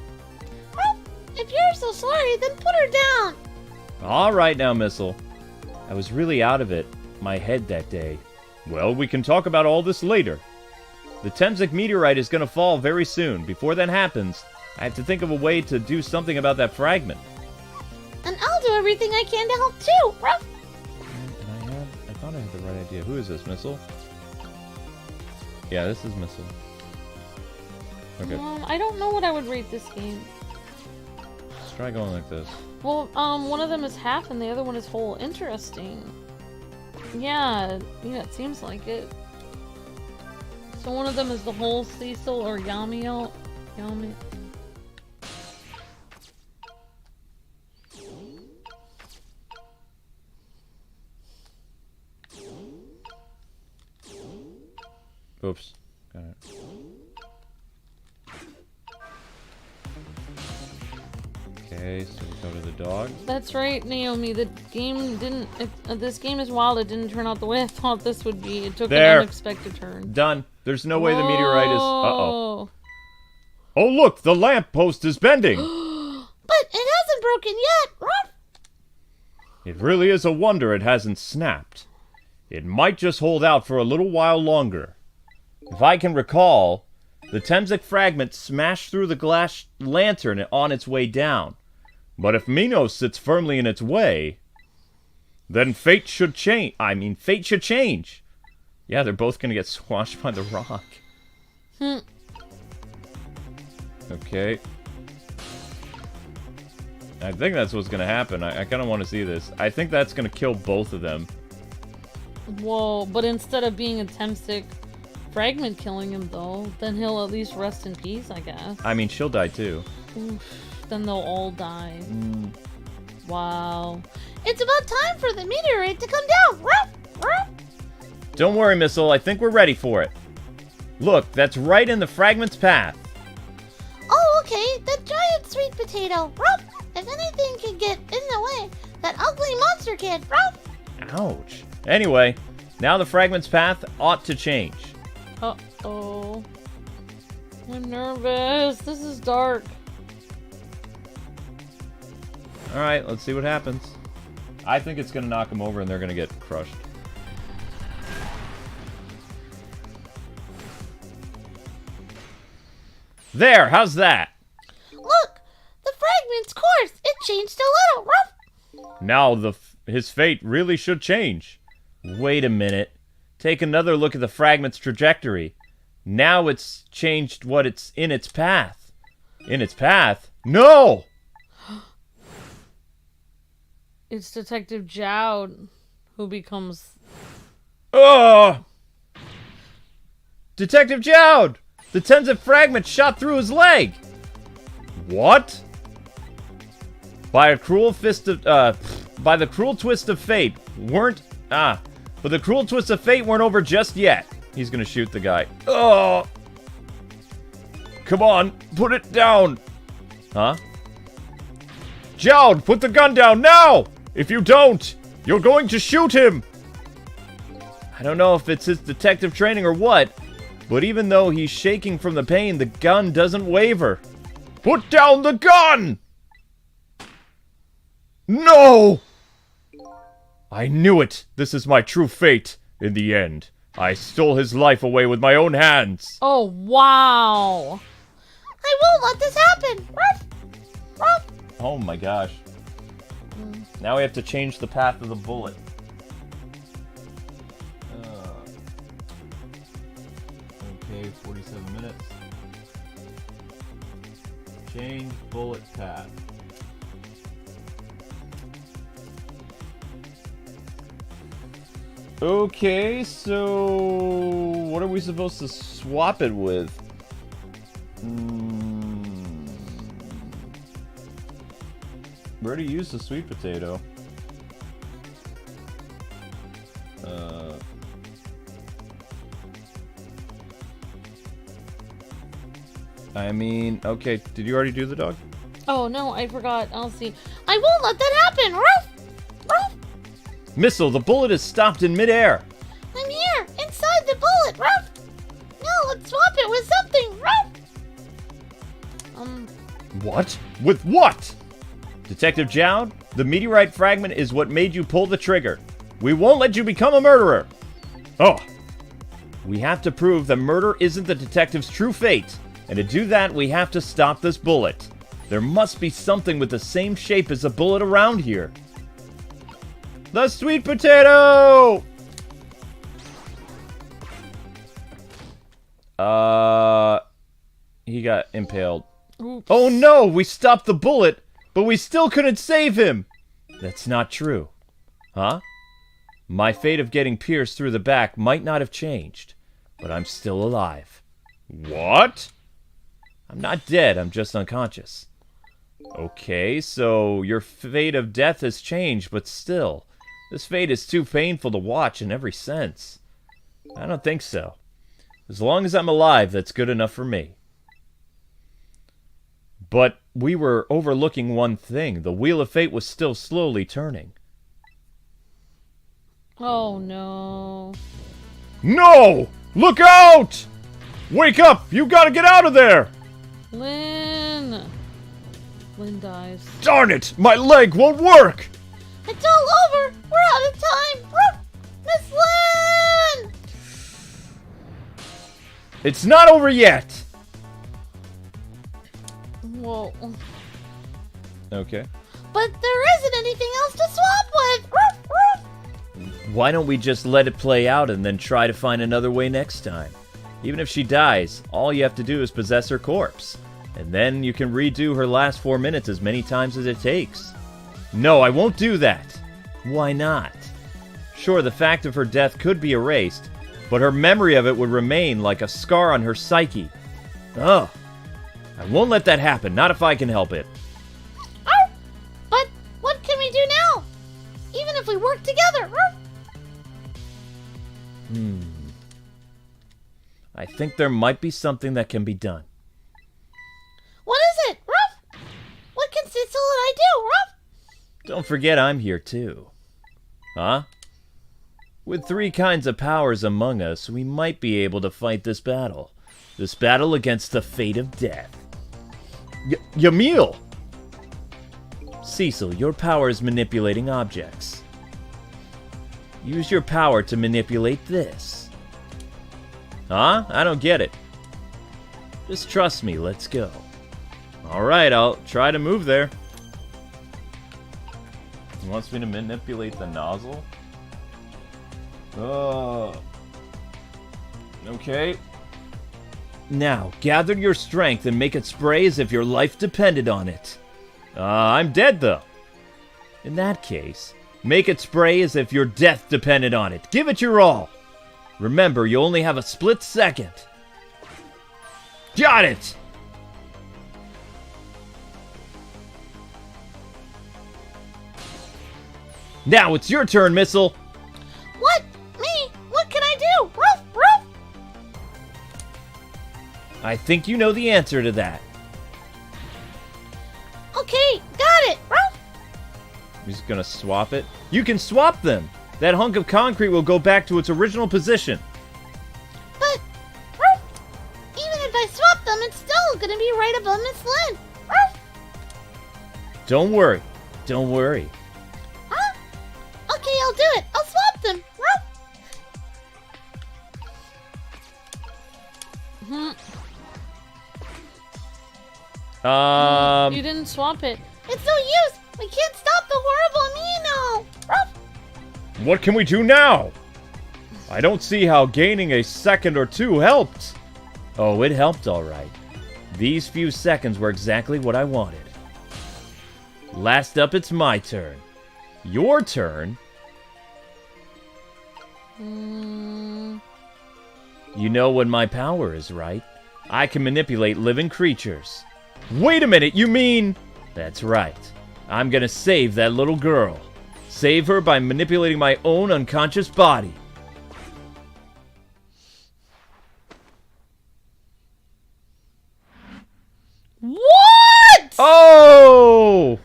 Ruff. If you're so sorry, then put her down. All right now, Missile. I was really out of my head that day. Well, we can talk about all this later. The Temsic meteorite is going to fall very soon. Before that happens, I have to think of a way to do something about that fragment. And I'll do everything I can to help too. Ruff. And I thought I had the right idea. Who is this, Missile? Yeah, this is Missile. Okay. I don't know what I would rate this game. Let's try going like this. Well, one of them is half and the other one is whole. Interesting. Yeah, it seems like it. So one of them is the whole Cecil or Yami. Oops. Got it. Okay, so we go to the dog. That's right, Naomi. The game didn't. This game is wild. It didn't turn out the way I thought this would be. It took an unexpected turn. Done. There's no way the meteorite is. Uh-oh. Oh, look! The lamppost is bending! But it hasn't broken yet! Ruff! It really is a wonder it hasn't snapped. It might just hold out for a little while longer. If I can recall, the Temsik fragment smashed through the glass lantern on its way down. But if Minos sits firmly in its way, then fate should change. Fate should change. Yeah, they're both gonna get squashed by the rock. Okay. I think that's what's gonna happen. I kind of want to see this. I think that's gonna kill both of them. Whoa, but instead of being a Temsik fragment killing him, though, then he'll at least rest in peace, I guess. I mean, she'll die too. Oof, then they'll all die. Wow. It's about time for the meteorite to come down! Ruff, ruff. Don't worry, Missile. I think we're ready for it. Look, that's right in the fragment's path. Oh, okay. That giant sweet potato. Ruff. If anything can get in the way, that ugly monster kid. Ruff. Ouch. Anyway, now the fragment's path ought to change. Uh-oh. I'm nervous. This is dark. Alright, let's see what happens. I think it's going to knock them over and they're going to get crushed. There, how's that? Look, the fragment's course. It changed a little. Ruff. Now his fate really should change. Wait a minute. Take another look at the fragment's trajectory. Now it's changed what it's in its path. In its path? No! It's Detective Jowd who becomes... Oh! Detective Jowd! The Temsik fragment shot through his leg! What? By the cruel twist of fate, but the cruel twist of fate weren't over just yet. He's gonna shoot the guy. Oh! Come on, put it down! Huh? Jowd, put the gun down now! If you don't, you're going to shoot him! I don't know if it's his detective training or what, but even though he's shaking from the pain, the gun doesn't waver. Put down the gun! No! I knew it! This is my true fate. In the end, I stole his life away with my own hands. Oh, wow! I won't let this happen! Ruff! Ruff! Oh my gosh. Now we have to change the path of the bullet. Okay, 47 minutes. Change bullet path. Okay, so what are we supposed to swap it with? We already used the sweet potato. I mean, okay, did you already do the dog? Oh, no, I forgot. I'll see. I won't let that happen! Ruff! Ruff! Missile, the bullet is stopped in midair. I'm here, inside the bullet, Ruff! Now let's swap it with something, Ruff! What? With what? Detective Jowd, the meteorite fragment is what made you pull the trigger. We won't let you become a murderer. Oh. We have to prove that murder isn't the detective's true fate. And to do that, we have to stop this bullet. There must be something with the same shape as the bullet around here. The sweet potato! He got impaled. Oops. Oh no, we stopped the bullet, but we still couldn't save him. That's not true. Huh? My fate of getting pierced through the back might not have changed, but I'm still alive. What? I'm not dead, I'm just unconscious. Okay, so your fate of death has changed, but still, this fate is too painful to watch in every sense. I don't think so. As long as I'm alive, that's good enough for me. But we were overlooking one thing. The wheel of fate was still slowly turning. Oh, no. No! Look out! Wake up! You gotta get out of there! Lynn! Lynn dies. Darn it! My leg won't work! It's all over! We're out of time! Ruff! Miss Lynn! It's not over yet! Whoa. Okay. But there isn't anything else to swap with! Ruff, ruff. Why don't we just let it play out and then try to find another way next time? Even if she dies, all you have to do is possess her corpse. And then you can redo her last 4 minutes as many times as it takes. No, I won't do that. Why not? Sure, the fact of her death could be erased, but her memory of it would remain like a scar on her psyche. Ugh. I won't let that happen, not if I can help it. Oh, but what can we do now? Even if we work together. I think there might be something that can be done. What is it, Ruff? What can Cecil and I do, Ruff? Don't forget I'm here too. Huh? With 3 kinds of powers among us, we might be able to fight this battle. This battle against the fate of death. Yamil! Cecil, your power is manipulating objects. Use your power to manipulate this. Huh? I don't get it. Just trust me, let's go. Alright, I'll try to move there. He wants me to manipulate the nozzle? Okay. Now, gather your strength and make it spray as if your life depended on it. I'm dead, though. In that case, make it spray as if your death depended on it. Give it your all. Remember, you only have a split second. Got it! Now it's your turn, Missile. What? Me? What can I do? Ruff, ruff. I think you know the answer to that. Okay, got it. Ruff. He's gonna swap it. You can swap them. That hunk of concrete will go back to its original position. But, Ruff, even if I swap them, it's still gonna be right above Miss Lynn. Ruff. Don't worry. Don't worry. Huh? Okay, I'll do it. I'll swap them. Ruff. You didn't swap it. It's no use. We can't stop the horrible Amino. Ruff. What can we do now? I don't see how gaining a second or two helped. Oh, it helped all right. These few seconds were exactly what I wanted. Last up, it's my turn. Your turn? You know what my power is, right? I can manipulate living creatures. Wait a minute, you mean... That's right. I'm gonna save that little girl. Save her by manipulating my own unconscious body. What? Oh!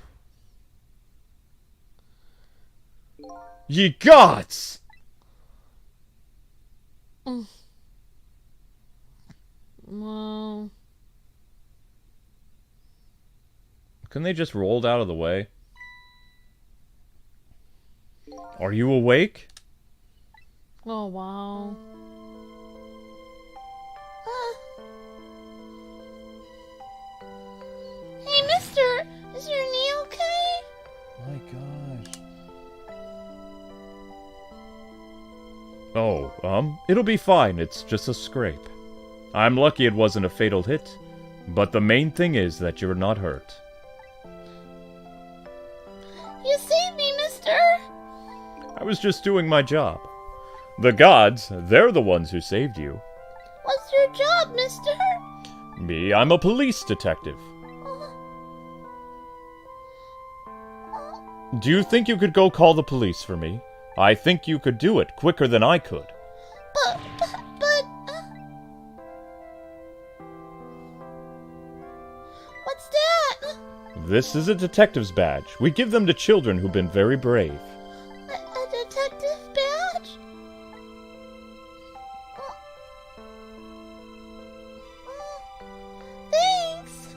Ye gods! Well... Couldn't they just rolled out of the way? Are you awake? Oh, wow. Hey, mister! Is your knee okay? My gosh. Oh, it'll be fine. It's just a scrape. I'm lucky it wasn't a fatal hit. But the main thing is that you're not hurt. You saved me, mister! I was just doing my job. The gods, they're the ones who saved you. What's your job, mister? Me, I'm a police detective. Do you think you could go call the police for me? I think you could do it quicker than I could. But... What's that? This is a detective's badge. We give them to children who've been very brave. A detective badge? Thanks!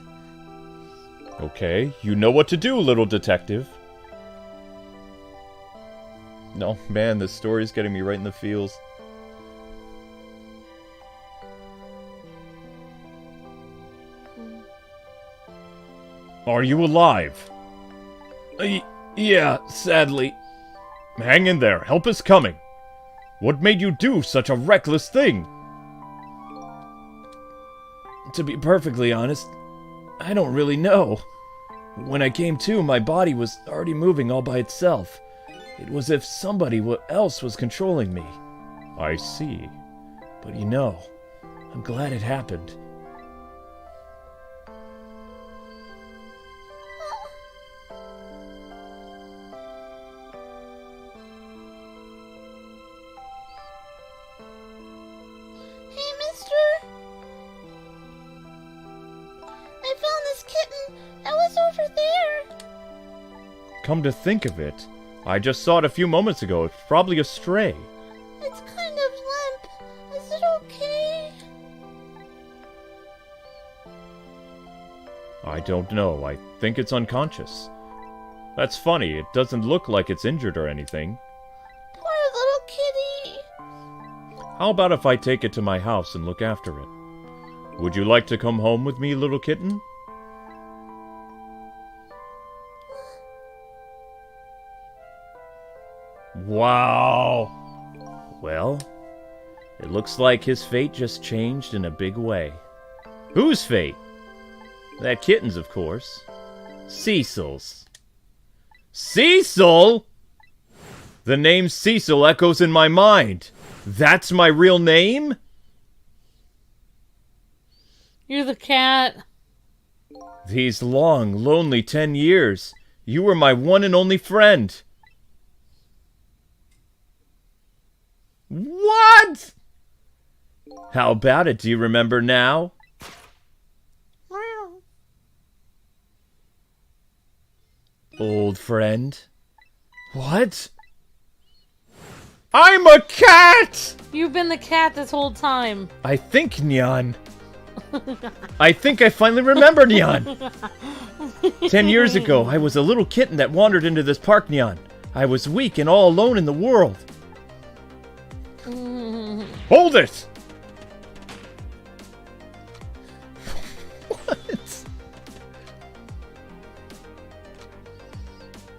Okay, you know what to do, little detective. No, man, this story's getting me right in the feels. Are you alive? Yeah, sadly. Hang in there. Help is coming. What made you do such a reckless thing? To be perfectly honest, I don't really know. When I came to, my body was already moving all by itself. It was as if somebody else was controlling me. I see. But you know, I'm glad it happened. Hey, mister. I found this kitten. It was over there. Come to think of it, I just saw it a few moments ago. It's probably a stray. It's kind of limp. Is it okay? I don't know. I think it's unconscious. That's funny. It doesn't look like it's injured or anything. Poor little kitty. How about if I take it to my house and look after it? Would you like to come home with me, little kitten? Wow! Well, it looks like his fate just changed in a big way. Whose fate? That kitten's, of course. Cecil's. Cecil?! The name Cecil echoes in my mind. That's my real name? You're the cat. These long, lonely 10 years, you were my one and only friend. What? How about it? Do you remember now? Meow. Old friend? What? I'm a cat! You've been the cat this whole time. I think, Nyan. I think I finally remember, Nyan. 10 years ago, I was a little kitten that wandered into this park, Nyan. I was weak and all alone in the world. Hold it! What?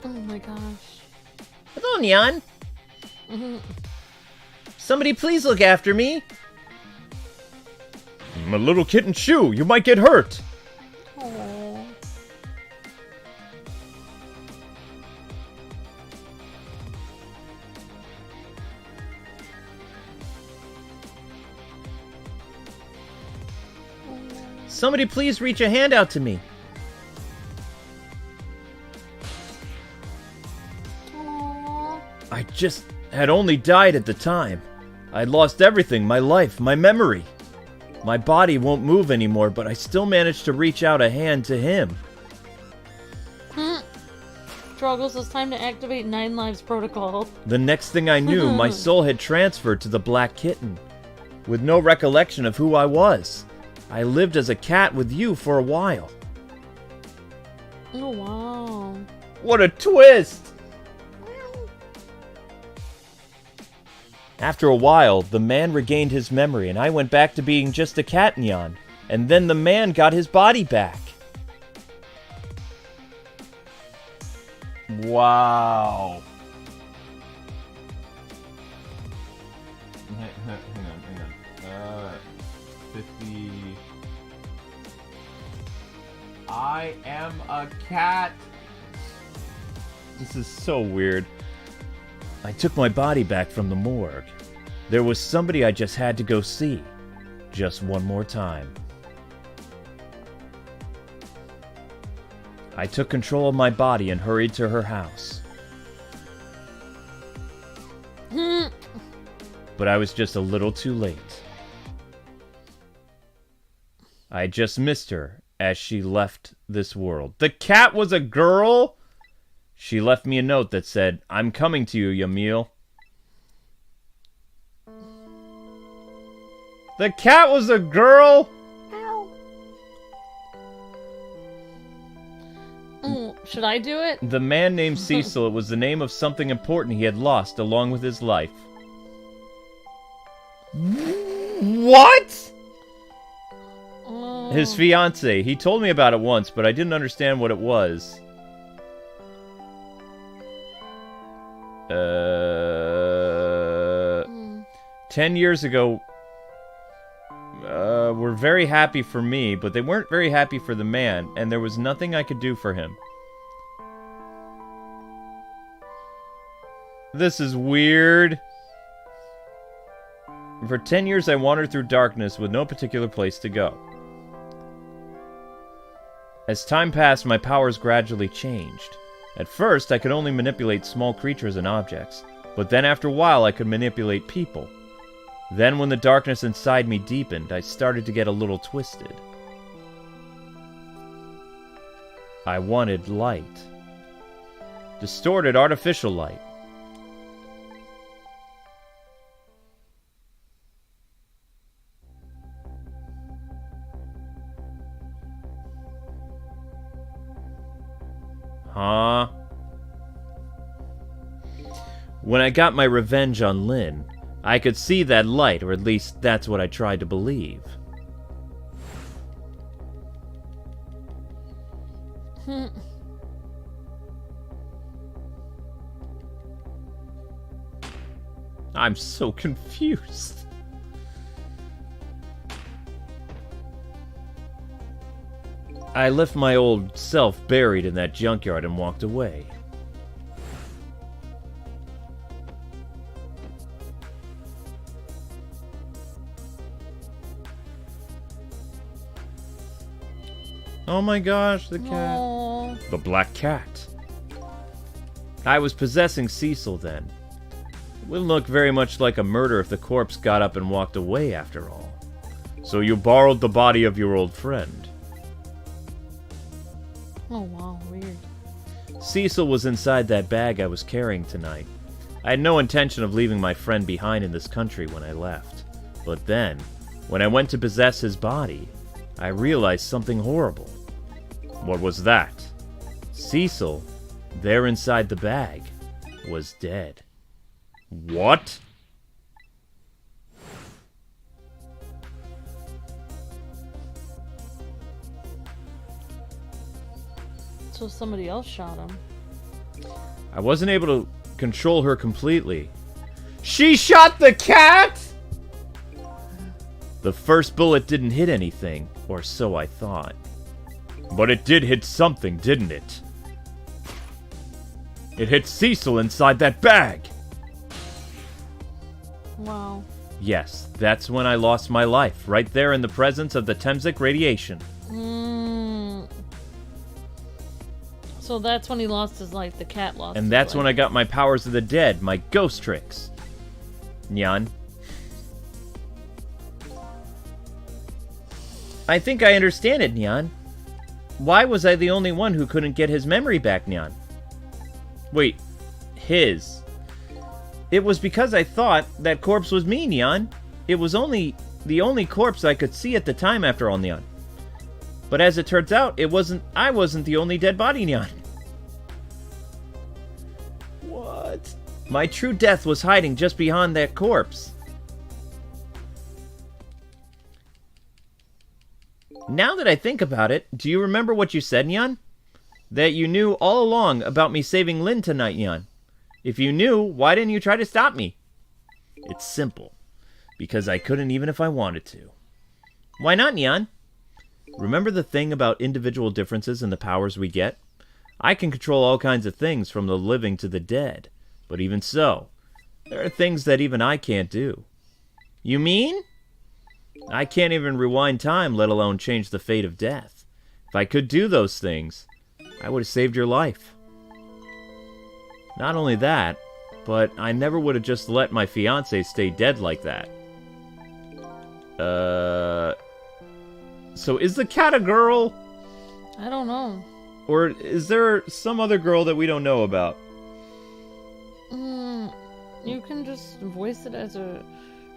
Oh my gosh. Hello, Nyan. Somebody please look after me. I'm a little kitten shoe. You might get hurt. Aww. Somebody please reach a hand out to me. Aww. I just had only died at the time. I'd lost everything, my life, my memory. My body won't move anymore, but I still managed to reach out a hand to him. Struggles, it's time to activate 9 Lives Protocol. The next thing I knew, my soul had transferred to the black kitten. With no recollection of who I was. I lived as a cat with you for a while. Oh, wow. What a twist! After a while, the man regained his memory, and I went back to being just a cat, Nyan. And then the man got his body back. Wow. Hang on. 50. I am a cat. This is so weird. I took my body back from the morgue. There was somebody I just had to go see. Just one more time. I took control of my body and hurried to her house. But I was just a little too late. I just missed her as she left this world. The cat was a girl? She left me a note that said, "I'm coming to you, Yamil." The cat was a girl? Should I do it? The man named Cecil, it was the name of something important he had lost along with his life. What? His fiancée. He told me about it once, but I didn't understand what it was. 10 years ago, were very happy for me, but they weren't very happy for the man, and there was nothing I could do for him. This is weird. For 10 years I wandered through darkness with no particular place to go. As time passed, my powers gradually changed. At first, I could only manipulate small creatures and objects, but then after a while I could manipulate people. Then when the darkness inside me deepened, I started to get a little twisted. I wanted light. Distorted artificial light. Huh? When I got my revenge on Lynn, I could see that light, or at least that's what I tried to believe. I'm so confused. I left my old self buried in that junkyard and walked away. Oh my gosh, the cat. Aww. The black cat. I was possessing Cecil then. It wouldn't look very much like a murder if the corpse got up and walked away after all. So you borrowed the body of your old friend. Oh wow, weird. Cecil was inside that bag I was carrying tonight. I had no intention of leaving my friend behind in this country when I left. But then, when I went to possess his body, I realized something horrible. What was that? Cecil, there inside the bag, was dead. What? So somebody else shot him. I wasn't able to control her completely. She shot the cat?! The first bullet didn't hit anything, or so I thought. But it did hit something, didn't it? It hit Cecil inside that bag! Wow. Yes, that's when I lost my life, right there in the presence of the Temsic radiation. So that's when he lost his life, the cat lost his life. And that's when I got my powers of the dead, my ghost tricks. Nyan. I think I understand it, Nyan. Why was I the only one who couldn't get his memory back, Nyan? Wait, his. It was because I thought that corpse was me, Nyan. It was the only corpse I could see at the time after all, Nyan. But as it turns out, I wasn't the only dead body, Nyan. What? My true death was hiding just behind that corpse. Now that I think about it, do you remember what you said, Nyan? That you knew all along about me saving Lynn tonight, Nyan. If you knew, why didn't you try to stop me? It's simple. Because I couldn't even if I wanted to. Why not, Nyan? Remember the thing about individual differences in the powers we get? I can control all kinds of things from the living to the dead. But even so, there are things that even I can't do. You mean? I can't even rewind time, let alone change the fate of death. If I could do those things, I would have saved your life. Not only that, but I never would have just let my fiancé stay dead like that. So is the cat a girl? I don't know. Or is there some other girl that we don't know about? You can just voice it as a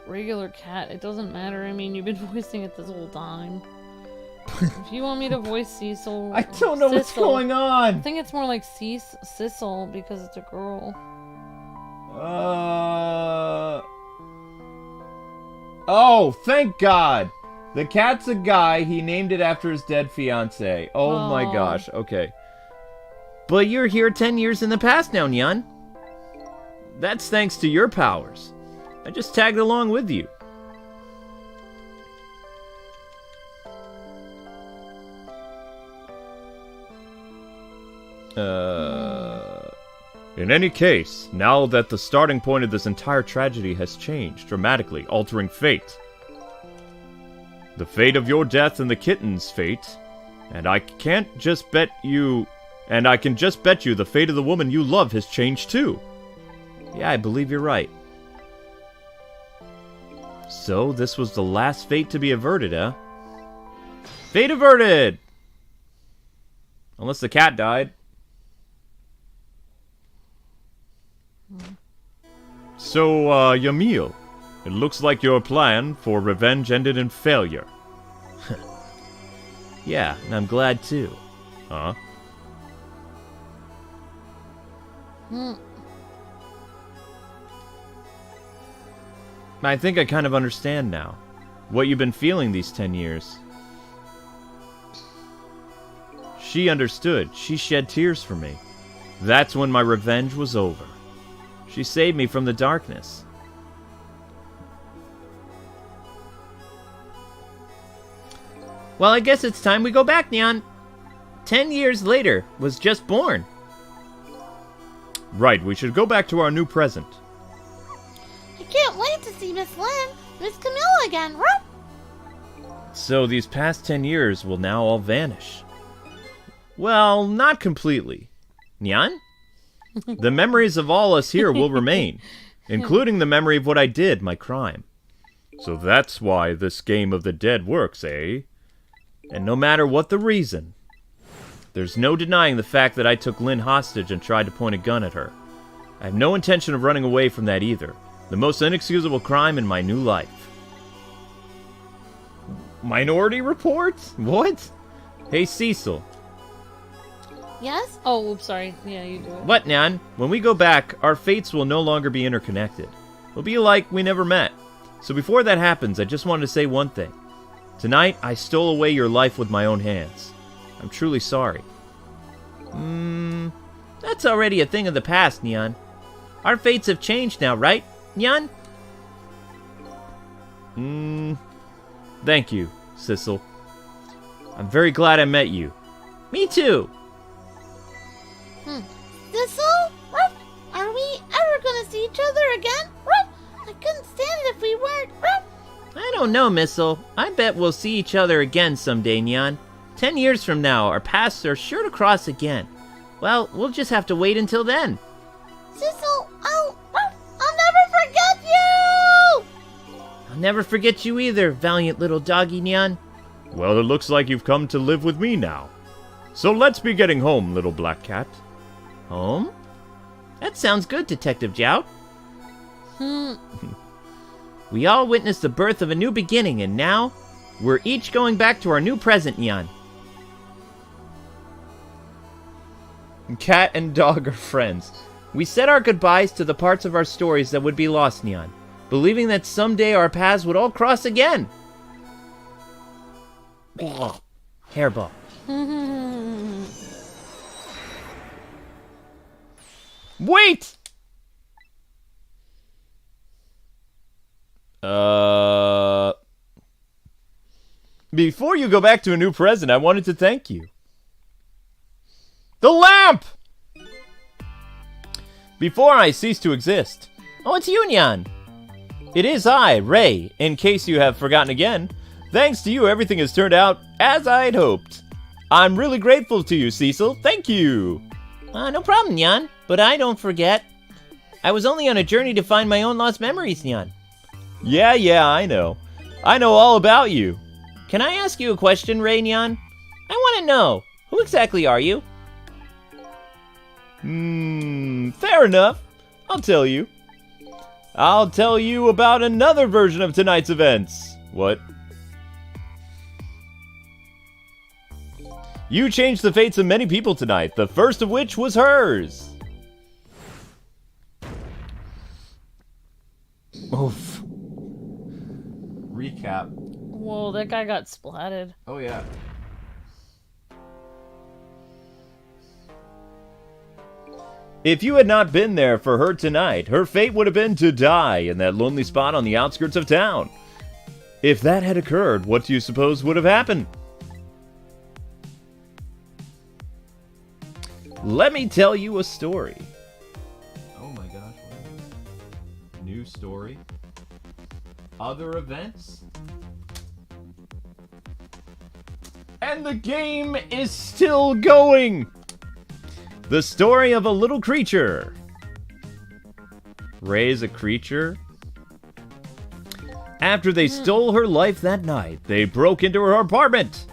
regular cat. It doesn't matter. I mean, you've been voicing it this whole time. If you want me to voice Cecil... I don't know what's going on! I think it's more like Cecil because it's a girl. Oh, thank God! The cat's a guy. He named it after his dead fiancé. Oh my Aw. gosh. Okay. But you're here 10 years in the past now, Nyan. That's thanks to your powers. I just tagged along with you. In any case, now that the starting point of this entire tragedy has changed dramatically, altering fate. The fate of your death and the kitten's fate, and I can just bet you the fate of the woman you love has changed too. Yeah, I believe you're right. So, this was the last fate to be averted, huh? Fate averted! Unless the cat died. So, Yamil, it looks like your plan for revenge ended in failure. Yeah, and I'm glad too. Huh? I think I kind of understand now. What you've been feeling these 10 years. She understood. She shed tears for me. That's when my revenge was over. She saved me from the darkness. Well, I guess it's time we go back, Nyan. 10 years later was just born. Right, we should go back to our new present. I can't wait to see Miss Lynn, Miss Camilla again. So these past 10 years will now all vanish. Well, not completely. Nyan? The memories of all us here will remain, including the memory of what I did, my crime. So that's why this game of the dead works, eh? And no matter what the reason, there's no denying the fact that I took Lynn hostage and tried to point a gun at her. I have no intention of running away from that either. The most inexcusable crime in my new life. Minority Report? What? Hey, Cecil. Yes? Oh, oops, sorry. Yeah, you do it. What, Nan? When we go back, our fates will no longer be interconnected. We'll be like we never met. So before that happens, I just wanted to say one thing. Tonight, I stole away your life with my own hands. I'm truly sorry. That's already a thing of the past, Nyan. Our fates have changed now, right, Nyan? Thank you, Cecil. I'm very glad I met you. Me too. Thistle? Are we ever gonna see each other again? I couldn't stand it if we weren't. I don't know, Missile. I bet we'll see each other again someday, Nyan. 10 years from now, our paths are sure to cross again. Well, we'll just have to wait until then. Thistle, I'll never forget you! I'll never forget you either, valiant little doggy, Nyan. Well, it looks like you've come to live with me now. So let's be getting home, little black cat. Home? That sounds good, Detective Jout. We all witnessed the birth of a new beginning, and now we're each going back to our new present, Nyan. Cat and dog are friends. We said our goodbyes to the parts of our stories that would be lost, Nyan, believing that someday our paths would all cross again. Hairball. Wait! Before you go back to a new present, I wanted to thank you. The lamp! Before I cease to exist. Oh, it's you, Nyan. It is I, Ray, in case you have forgotten again. Thanks to you, everything has turned out as I'd hoped. I'm really grateful to you, Cecil. Thank you. No problem, Nyan. But I don't forget. I was only on a journey to find my own lost memories, Nyan. Yeah, I know. I know all about you. Can I ask you a question, Ray, Nyan? I want to know. Who exactly are you? Fair enough. I'll tell you. I'll tell you about another version of tonight's events. What? You changed the fates of many people tonight, the first of which was hers. Oof. Recap. Whoa, that guy got splatted. Oh, yeah. If you had not been there for her tonight, her fate would have been to die in that lonely spot on the outskirts of town. If that had occurred, what do you suppose would have happened? Let me tell you a story. Oh my gosh. New story. Other events. And the game is still going! The story of a little creature. Raise a creature? After they stole her life that night, they broke into her apartment.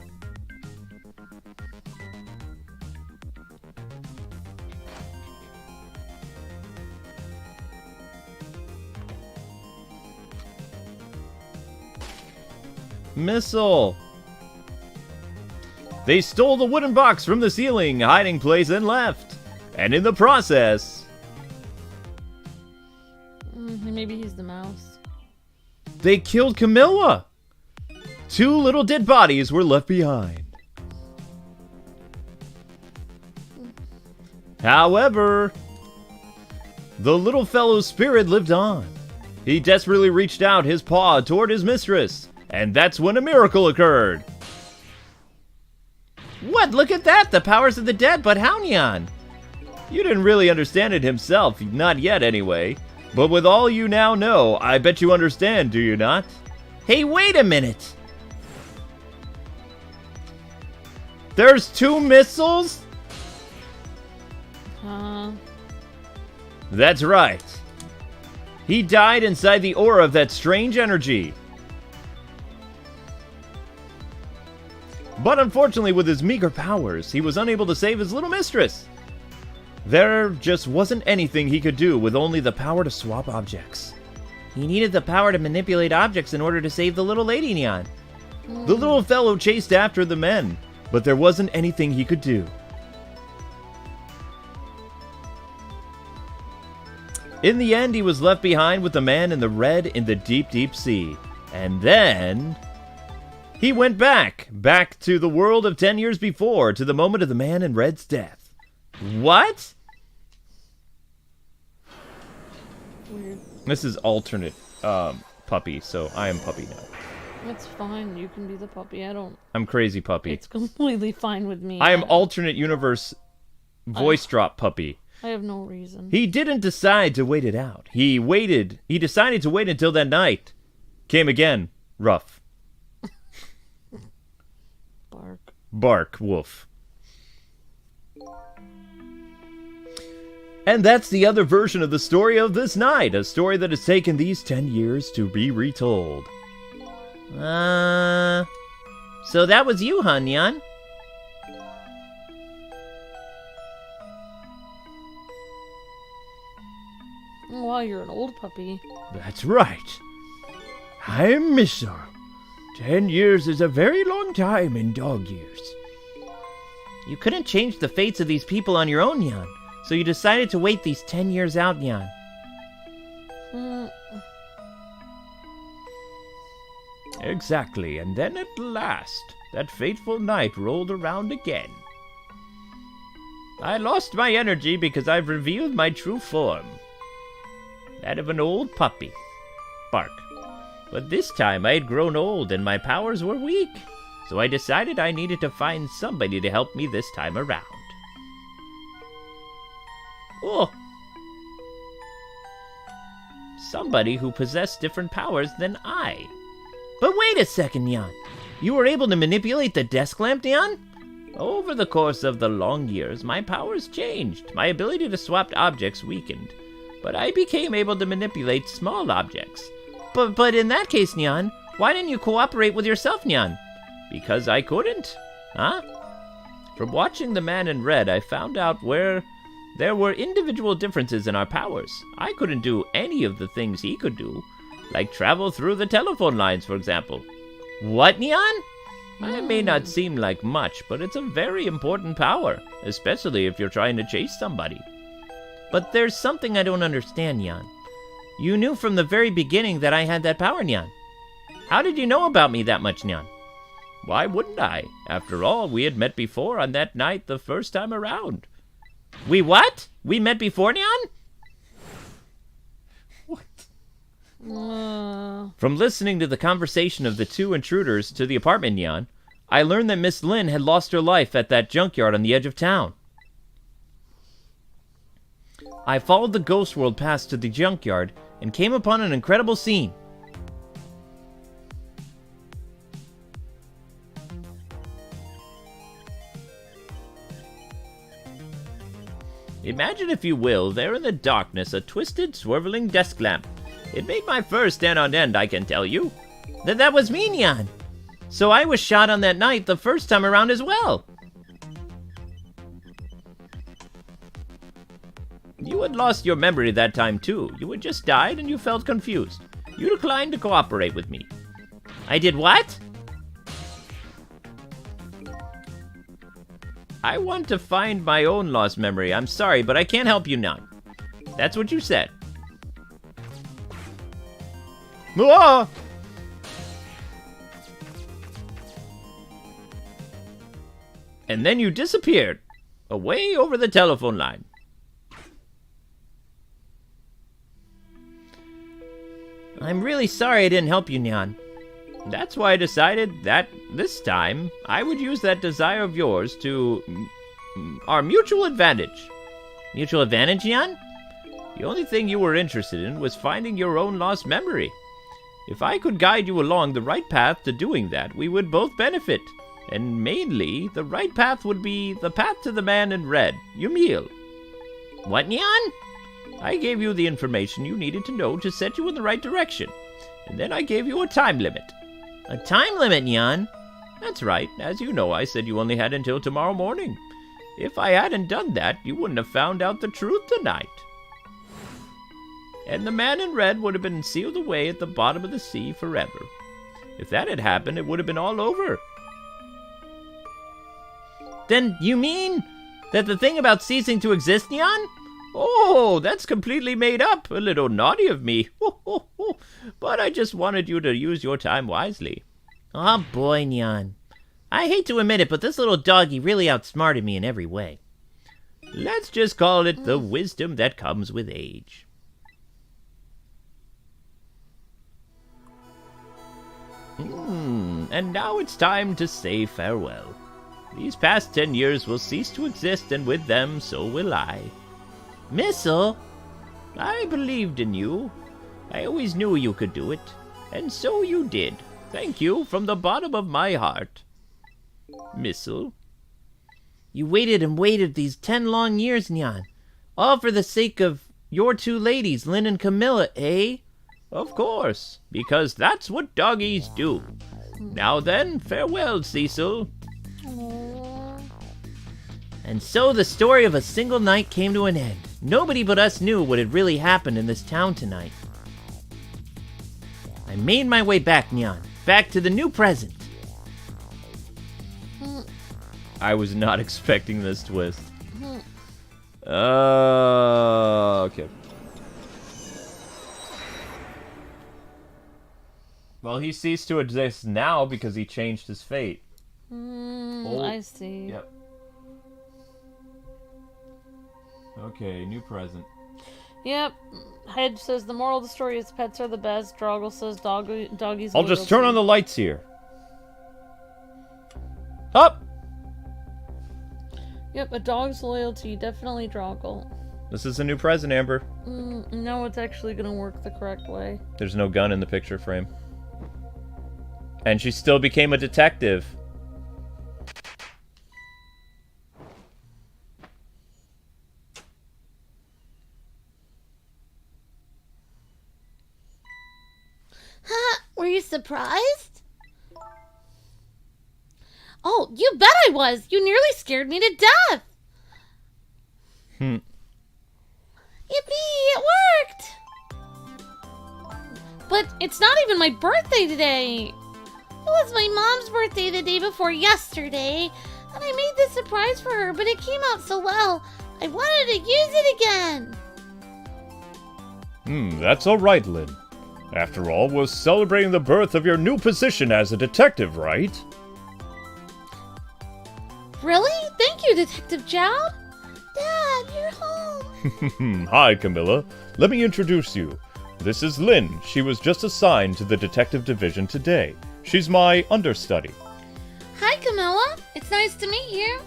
Missile. They stole the wooden box from the ceiling, hiding place, and left. And in the process... Maybe he's the mouse. They killed Camilla! 2 little dead bodies were left behind. However, the little fellow's spirit lived on. He desperately reached out his paw toward his mistress, and that's when a miracle occurred. What? Look at that! The powers of the dead, but how, Nyan? You didn't really understand it himself, not yet anyway. But with all you now know, I bet you understand, do you not? Hey, wait a minute! There's 2 missiles? That's right. He died inside the aura of that strange energy. But unfortunately, with his meager powers, he was unable to save his little mistress. There just wasn't anything he could do with only the power to swap objects. He needed the power to manipulate objects in order to save the little lady, Nyan. The little fellow chased after the men, but there wasn't anything he could do. In the end, he was left behind with the man in the red in the deep, deep sea. And then... he went back to the world of 10 years before, to the moment of the man in red's death. What? Weird. This is alternate puppy, so I am puppy now. It's fine. You can be the puppy. I'm crazy puppy. It's completely fine with me. I am alternate universe voice drop puppy. I have no reason. He didn't decide to wait it out. He decided to wait until that night. Came again. Rough. Bark. Bark, woof. And that's the other version of the story of this night, a story that has taken these 10 years to be retold. So that was you, huh, Nyan? Well, you're an old puppy. That's right. I'm Missile. 10 years is a very long time in dog years. You couldn't change the fates of these people on your own, Nyan. So you decided to wait these 10 years out, Nyan. Exactly, and then at last, that fateful night rolled around again. I lost my energy because I've revealed my true form. That of an old puppy. Bark. But this time I had grown old and my powers were weak. So I decided I needed to find somebody to help me this time around. Oh! Somebody who possessed different powers than I. But wait a second, Nyan. You were able to manipulate the desk lamp, Nyan? Over the course of the long years, my powers changed. My ability to swap objects weakened. But I became able to manipulate small objects. But in that case, Nyan, why didn't you cooperate with yourself, Nyan? Because I couldn't. Huh? From watching the man in red, I found out where there were individual differences in our powers. I couldn't do any of the things he could do. Like travel through the telephone lines, for example. What, Nyan? It may not seem like much, but it's a very important power. Especially if you're trying to chase somebody. But there's something I don't understand, Nyan. You knew from the very beginning that I had that power, Nyan. How did you know about me that much, Nyan? Why wouldn't I? After all, we had met before on that night the first time around. We what? We met before, Nyan? What? From listening to the conversation of the two intruders to the apartment, Nyan, I learned that Miss Lin had lost her life at that junkyard on the edge of town. I followed the ghost world past to the junkyard and came upon an incredible scene. Imagine, if you will, there in the darkness a twisted, swirling desk lamp. It made my fur stand on end, I can tell you. That was me, Nyan. So I was shot on that night the first time around as well. You had lost your memory that time too. You had just died and you felt confused. You declined to cooperate with me. I did what? I want to find my own lost memory. I'm sorry, but I can't help you now. That's what you said. Whoa! And then you disappeared, away over the telephone line. I'm really sorry I didn't help you, Nyan. That's why I decided that this time I would use that desire of yours to our mutual advantage. Mutual advantage, Nyan? The only thing you were interested in was finding your own lost memory. If I could guide you along the right path to doing that, we would both benefit. And mainly, the right path would be the path to the man in red, Yumil. What, Nyan? I gave you the information you needed to know to set you in the right direction. And then I gave you a time limit. A time limit, Nyan? That's right. As you know, I said you only had until tomorrow morning. If I hadn't done that, you wouldn't have found out the truth tonight. And the man in red would have been sealed away at the bottom of the sea forever. If that had happened, it would have been all over. Then you mean that the thing about ceasing to exist, Nyan? Oh, that's completely made up. A little naughty of me. But I just wanted you to use your time wisely. Oh boy, Nyan. I hate to admit it, but this little doggy really outsmarted me in every way. Let's just call it the wisdom that comes with age. And now it's time to say farewell. These past 10 years will cease to exist, and with them, so will I. Missile, I believed in you. I always knew you could do it. And so you did. Thank you from the bottom of my heart. Missile. You waited and waited these 10 long years, Nyan. All for the sake of your two ladies, Lynn and Camilla, eh? Of course, because that's what doggies do. Now then, farewell, Cecil. And so the story of a single night came to an end. Nobody but us knew what had really happened in this town tonight. I made my way back, Nyan. Back to the new present. I was not expecting this twist. Okay. Well, he ceased to exist now because he changed his fate. I see. Yep. Okay, new present. Yep. Hedge says the moral of the story is pets are the best. Droggle says doggies. I'll just turn on the lights here. Up! Yep, a dog's loyalty. Definitely Droggle. This is a new present, Amber. No, it's actually gonna work the correct way. There's no gun in the picture frame. And she still became a detective. Were you surprised? Oh, you bet I was. You nearly scared me to death. Yippee, it worked. But it's not even my birthday today. It was my mom's birthday the day before yesterday, and I made this surprise for her, but it came out so well, I wanted to use it again. That's all right, Lynn. After all, we're celebrating the birth of your new position as a detective, right? Really? Thank you, Detective Jowd. Dad, you're home. Hi, Camilla. Let me introduce you. This is Lynn. She was just assigned to the detective division today. She's my understudy. Hi, Camilla. It's nice to meet you.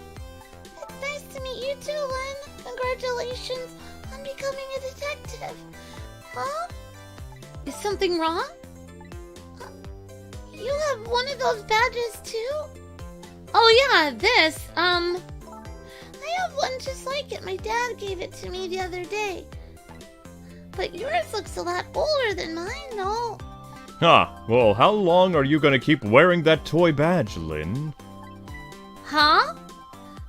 It's nice to meet you too, Lynn. Congratulations on becoming a detective. Huh? Is something wrong? You have one of those badges too? Oh yeah, this. I have one just like it. My dad gave it to me the other day. But yours looks a lot older than mine, though. Well, how long are you gonna keep wearing that toy badge, Lynn? Huh?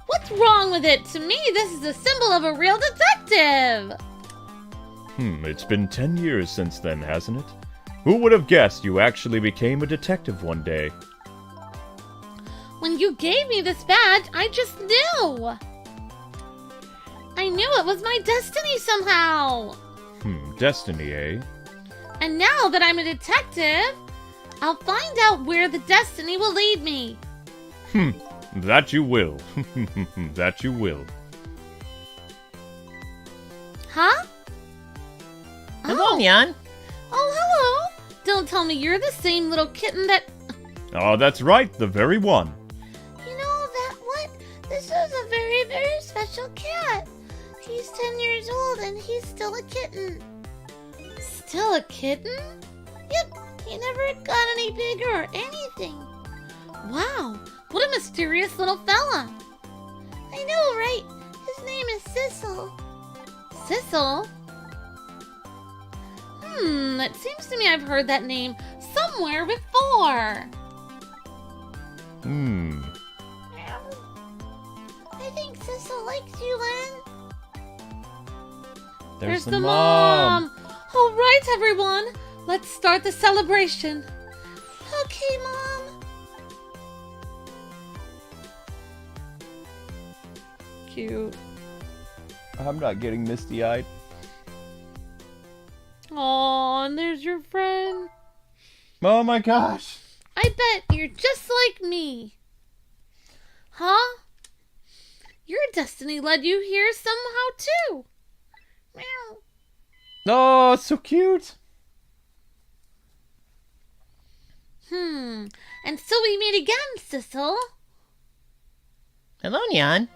What's wrong with it? To me, this is a symbol of a real detective. It's been 10 years since then, hasn't it? Who would have guessed you actually became a detective one day? When you gave me this badge, I just knew. I knew it was my destiny somehow. Destiny, eh? And now that I'm a detective, I'll find out where the destiny will lead me. That you will. That you will. Huh? Hello, Nyan. Oh, hello. Don't tell me you're the same little kitten that... Oh, that's right, the very one. You know that what? This is a very, very special cat. He's 10 years old and he's still a kitten. Still a kitten? Yep, he never got any bigger or anything. Wow, what a mysterious little fella. I know, right? His name is Sissel. Sissel? It seems to me I've heard that name somewhere before. I think Sissel likes you, Lynn. There's the mom. All right, everyone. Let's start the celebration. Okay, Mom. Cute. I'm not getting misty-eyed. Aw, and there's your friend. Oh my gosh. I bet you're just like me. Huh? Your destiny led you here somehow, too. Meow. Oh, it's so cute. And so we meet again, Sissel. Hello, Nyan.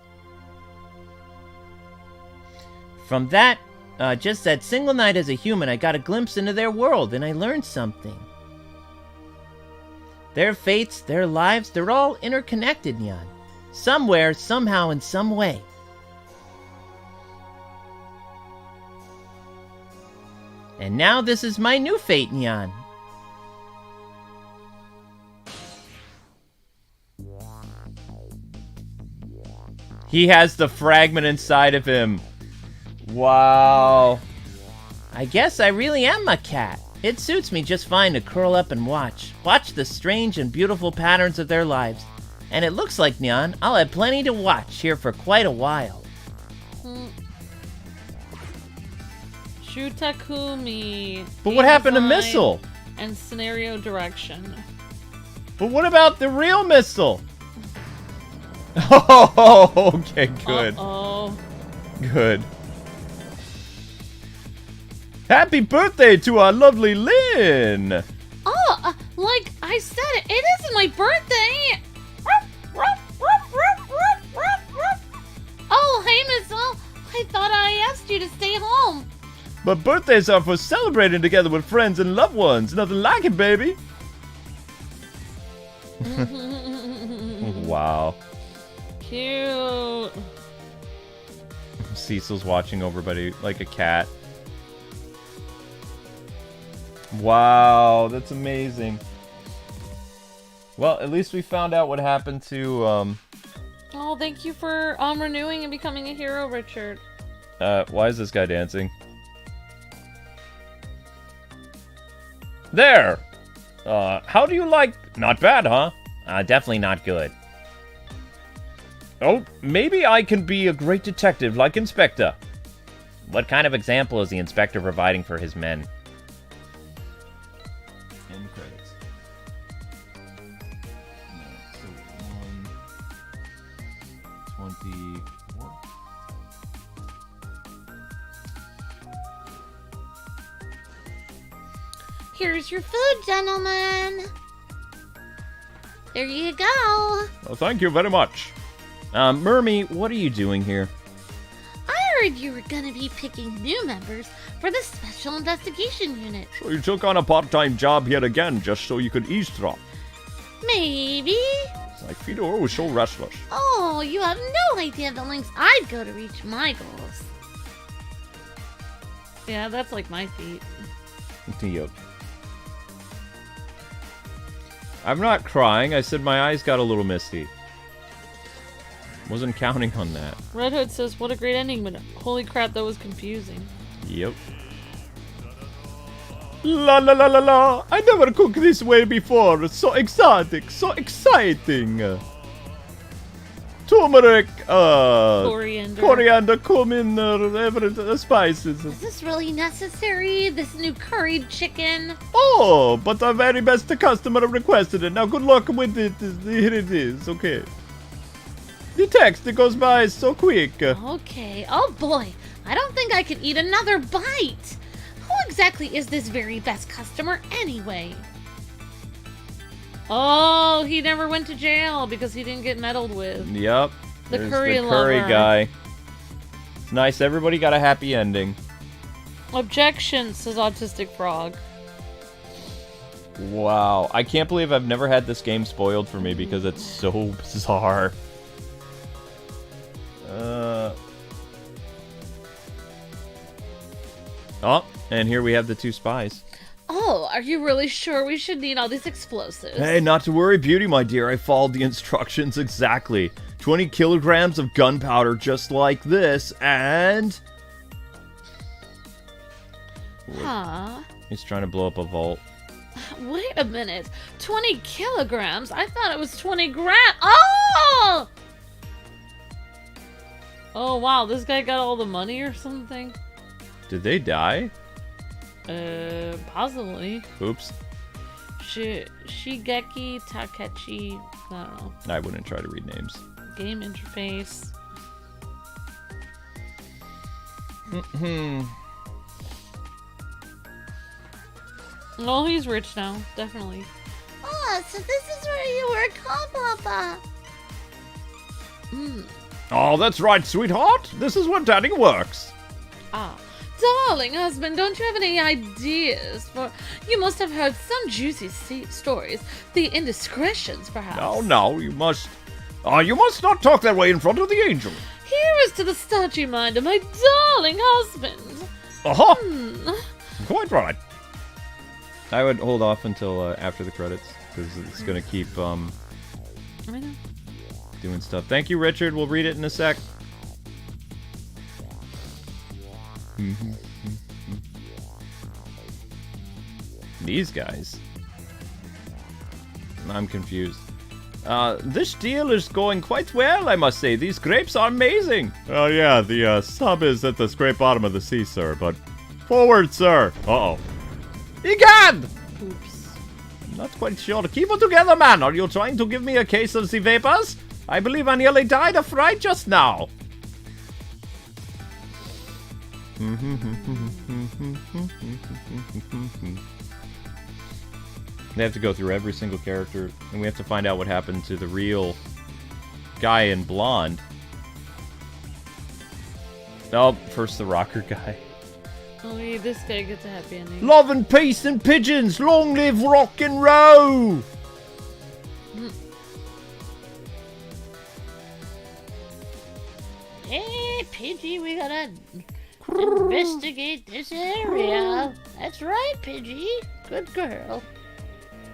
From that, just that single night as a human, I got a glimpse into their world, and I learned something. Their fates, their lives, they're all interconnected, Nyan. Somewhere, somehow, in some way. And now this is my new fate, Nyan. He has the fragment inside of him. Wow. I guess I really am a cat. It suits me just fine to curl up and watch the strange and beautiful patterns of their lives. And it looks like, Nyan, I'll have plenty to watch here for quite a while. Shutakumi. But what happened to Missile? And scenario direction. But what about the real Missile? Oh, okay, good. Uh-oh. Good. Happy birthday to our lovely Lynn! Oh, like I said, it isn't my birthday. Oh, hey, Missile. I thought I asked you to stay home. But birthdays are for celebrating together with friends and loved ones. Nothing like it, baby. Wow. Cute. Cecil's watching over buddy like a cat. Wow, that's amazing. Well, at least we found out what happened to, Oh, thank you for renewing and becoming a hero, Richard. why is this guy dancing? There! How do you like... Not bad, huh? Definitely not good. Oh, maybe I can be a great detective like Inspector. What kind of example is the inspector providing for his men? 24. Here's your food, gentlemen. There you go. Well, thank you very much. Mermy, what are you doing here? I heard you were gonna be picking new members for the Special Investigation Unit. So you took on a part-time job here again just so you could eavesdrop. Maybe. It's like Fedor was so restless. Oh, you have no idea the lengths I'd go to reach my goals. Yeah, that's like my feet. Yep. I'm not crying. I said my eyes got a little misty. Wasn't counting on that. Red Hood says, what a great ending, but holy crap, that was confusing. Yep. La la la la la! I never cooked this way before. It's so exotic, so exciting. Turmeric, coriander, cumin, spices. Is this really necessary? This new curried chicken? Oh, but our very best customer requested it. Now good luck with it. Here it is. Okay. The text, it goes by so quick. Okay. Oh boy. I don't think I can eat another bite. Who exactly is this very best customer anyway? Oh, he never went to jail because he didn't get meddled with. Yep. The There's curry the curry lover. guy. It's nice. Everybody got a happy ending. Objection, says Autistic Frog. Wow. I can't believe I've never had this game spoiled for me because it's so bizarre. Oh, and here we have the two spies. Oh, are you really sure we should need all these explosives? Hey, not to worry, Beauty, my dear. I followed the instructions exactly. 20 kilograms of gunpowder just like this, and... Huh? He's trying to blow up a vault. Wait a minute. 20 kilograms? I thought it was 20 grams. Oh! Oh, wow. This guy got all the money or something? Did they die? Possibly. Oops. Shigeki Takechi. I don't know. I wouldn't try to read names. Game interface. Oh, he's rich now. Definitely. Oh, so this is where you work, huh, Papa? Oh, that's right, sweetheart. This is where Daddy works. Ah. Darling husband, don't you have any ideas? For you must have heard some juicy stories. The indiscretions, perhaps. No, you must... you must not talk that way in front of the angel. Here is to the starchy mind of my darling husband. Uh-huh. Quite right. I would hold off until after the credits, because it's going to keep I know. doing stuff. Thank you, Richard. We'll read it in a sec. These guys. I'm confused. This deal is going quite well, I must say. These grapes are amazing. Oh, yeah, the sub is at the scrape bottom of the sea, sir, but... Forward, sir! Uh-oh. Egad! Oops. Not quite sure. Keep it together, man. Are you trying to give me a case of the vapors? I believe I nearly died of fright just now. They have to go through every single character, and we have to find out what happened to the real guy in blonde. Oh, first the rocker guy. Oh, yeah, this guy gets a happy ending. Love and peace and pigeons! Long live rock and roll! Hey, Pidgey, we gotta investigate this area. That's right, Pidgey. Good girl.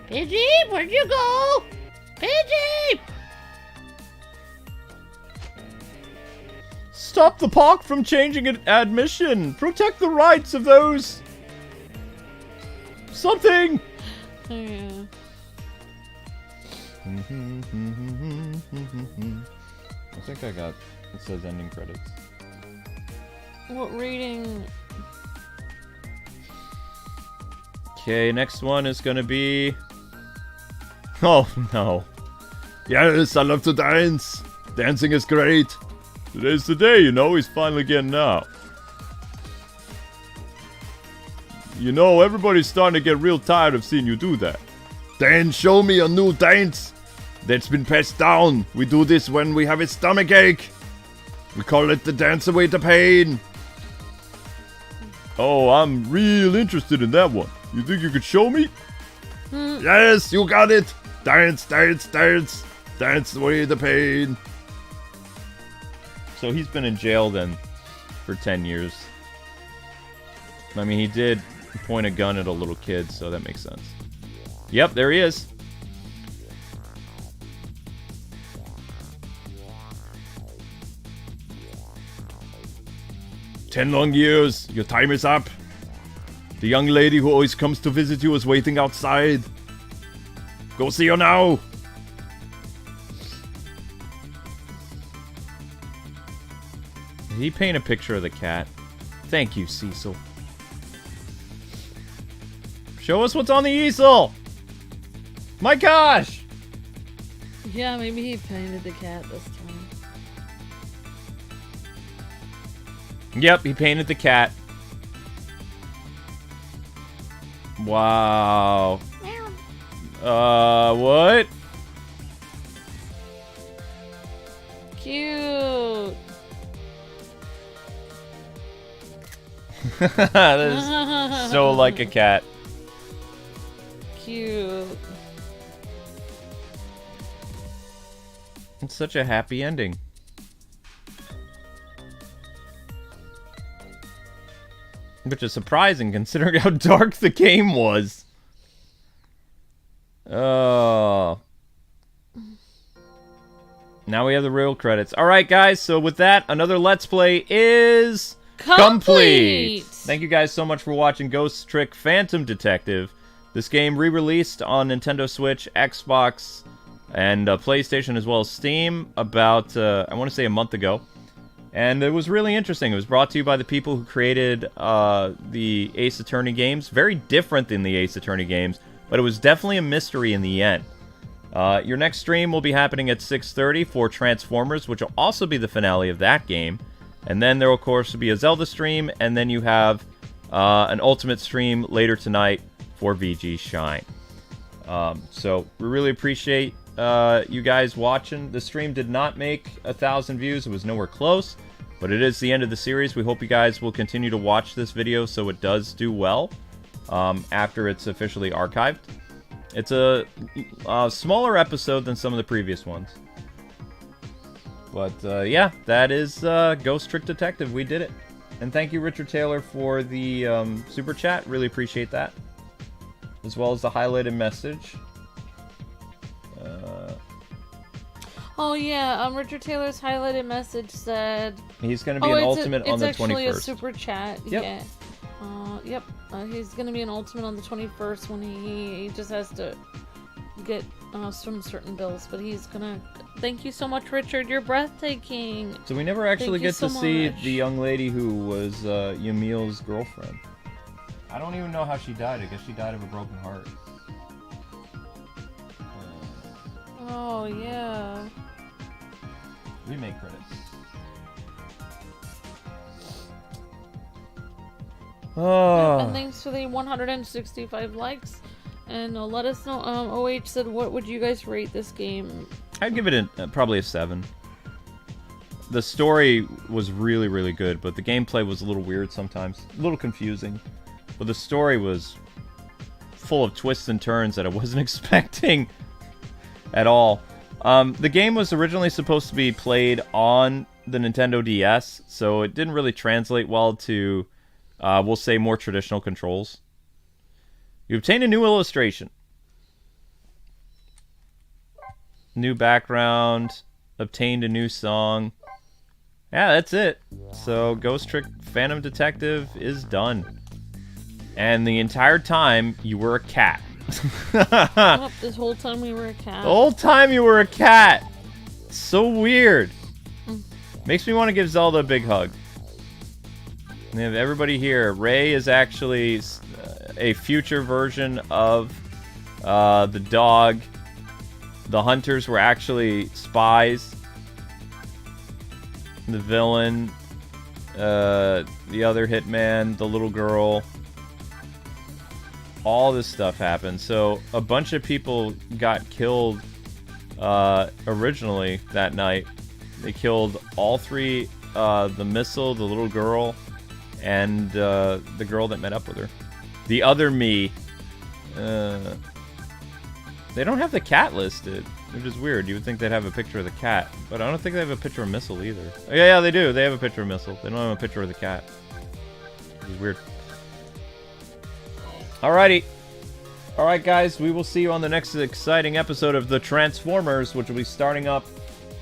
Pidgey, where'd you go? Pidgey! Stop the park from changing admission! Protect the rights of those... Something! Oh, yeah. I think I got... It says ending credits. What rating? Okay, next one is gonna be... Oh, no. Yes, I love to dance! Dancing is great. Today's the day, you know, he's finally getting out. You know, everybody's starting to get real tired of seeing you do that. Then show me a new dance that's been passed down. We do this when we have a stomach ache. We call it the dance away the pain. Oh, I'm real interested in that one. You think you could show me? Yes, you got it. Dance, dance, dance. Dance away the pain. So he's been in jail then for 10 years. I mean, he did point a gun at a little kid, so that makes sense. Yep, there he is. "10 long years. Your time is up. The young lady who always comes to visit you is waiting outside. Go see her now." Did he paint a picture of the cat? Thank you, Cecil. Show us what's on the easel! My gosh! Yeah, maybe he painted the cat this time. Yep, he painted the cat. Wow. What? Cute. That is so like a cat. Cute. It's such a happy ending. Which is surprising considering how dark the game was. Oh. Now we have the real credits. Alright guys, so with that, another Let's Play is complete! Thank you guys so much for watching Ghost Trick Phantom Detective. This game re-released on Nintendo Switch, Xbox, and PlayStation as well as Steam about, I want to say a month ago. And it was really interesting. It was brought to you by the people who created the Ace Attorney games. Very different than the Ace Attorney games, but it was definitely a mystery in the end. Your next stream will be happening at 6:30 for Transformers, which will also be the finale of that game. And then there will, of course, be a Zelda stream, and then you have an Ultimate stream later tonight for VG Shine. So we really appreciate you guys watching. The stream did not make 1,000 views. It was nowhere close, but it is the end of the series. We hope you guys will continue to watch this video so it does do well after it's officially archived. It's a smaller episode than some of the previous ones. But yeah, that is Ghost Trick Detective. We did it. And thank you, Richard Taylor, for the super chat. Really appreciate that. As well as the highlighted message. Oh yeah, Richard Taylor's highlighted message said He's going to be an ultimate on the 21st. It's actually a super chat. Yep. Yeah. Yep. He's going to be an ultimate on the 21st when he just has to get some certain bills. But he's going to... Thank you so much, Richard. You're breathtaking. So we never actually get to see much. the young lady who was Yamil's girlfriend. I don't even know how she died. I guess she died of a broken heart. Oh, yeah. Remake credits. Oh. And thanks for the 165 likes. And let us know. OH said, what would you guys rate this game? I'd give it probably a 7. The story was really, really good, but the gameplay was a little weird sometimes. A little confusing. But the story was full of twists and turns that I wasn't expecting at all. The game was originally supposed to be played on the Nintendo DS, so it didn't really translate well to, we'll say, more traditional controls. You obtain a new illustration. New background. Obtained a new song. Yeah, that's it. So, Ghost Trick Phantom Detective is done. And the entire time, you were a cat. Oh, this whole time we were a cat. The whole time you were a cat. So weird. Makes me want to give Zelda a big hug. And have everybody here. Ray is actually a future version of the dog. The hunters were actually spies. the villain, the other hitman, the little girl. All this stuff happened. So a bunch of people got killed originally that night. They killed all three, the missile, the little girl, and the girl that met up with her. The other me, they don't have the cat listed, which is weird. You would think they'd have a picture of the cat, but I don't think they have a picture of Missile either. Oh, yeah, they do. They have a picture of Missile. They don't have a picture of the cat. Which is weird. Alrighty. Alright, guys. We will see you on the next exciting episode of The Transformers, which will be starting up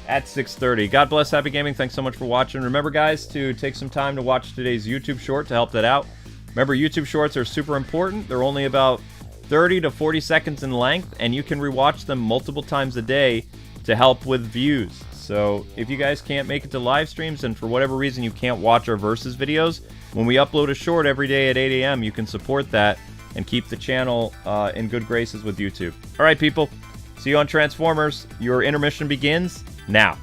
at 6:30. God bless, happy gaming. Thanks so much for watching. Remember, guys, to take some time to watch today's YouTube short to help that out. Remember, YouTube shorts are super important. They're only about 30 to 40 seconds in length, and you can rewatch them multiple times a day to help with views. So if you guys can't make it to live streams, and for whatever reason you can't watch our Versus videos, when we upload a short every day at 8 a.m., you can support that and keep the channel in good graces with YouTube. All right, people. See you on Transformers. Your intermission begins now.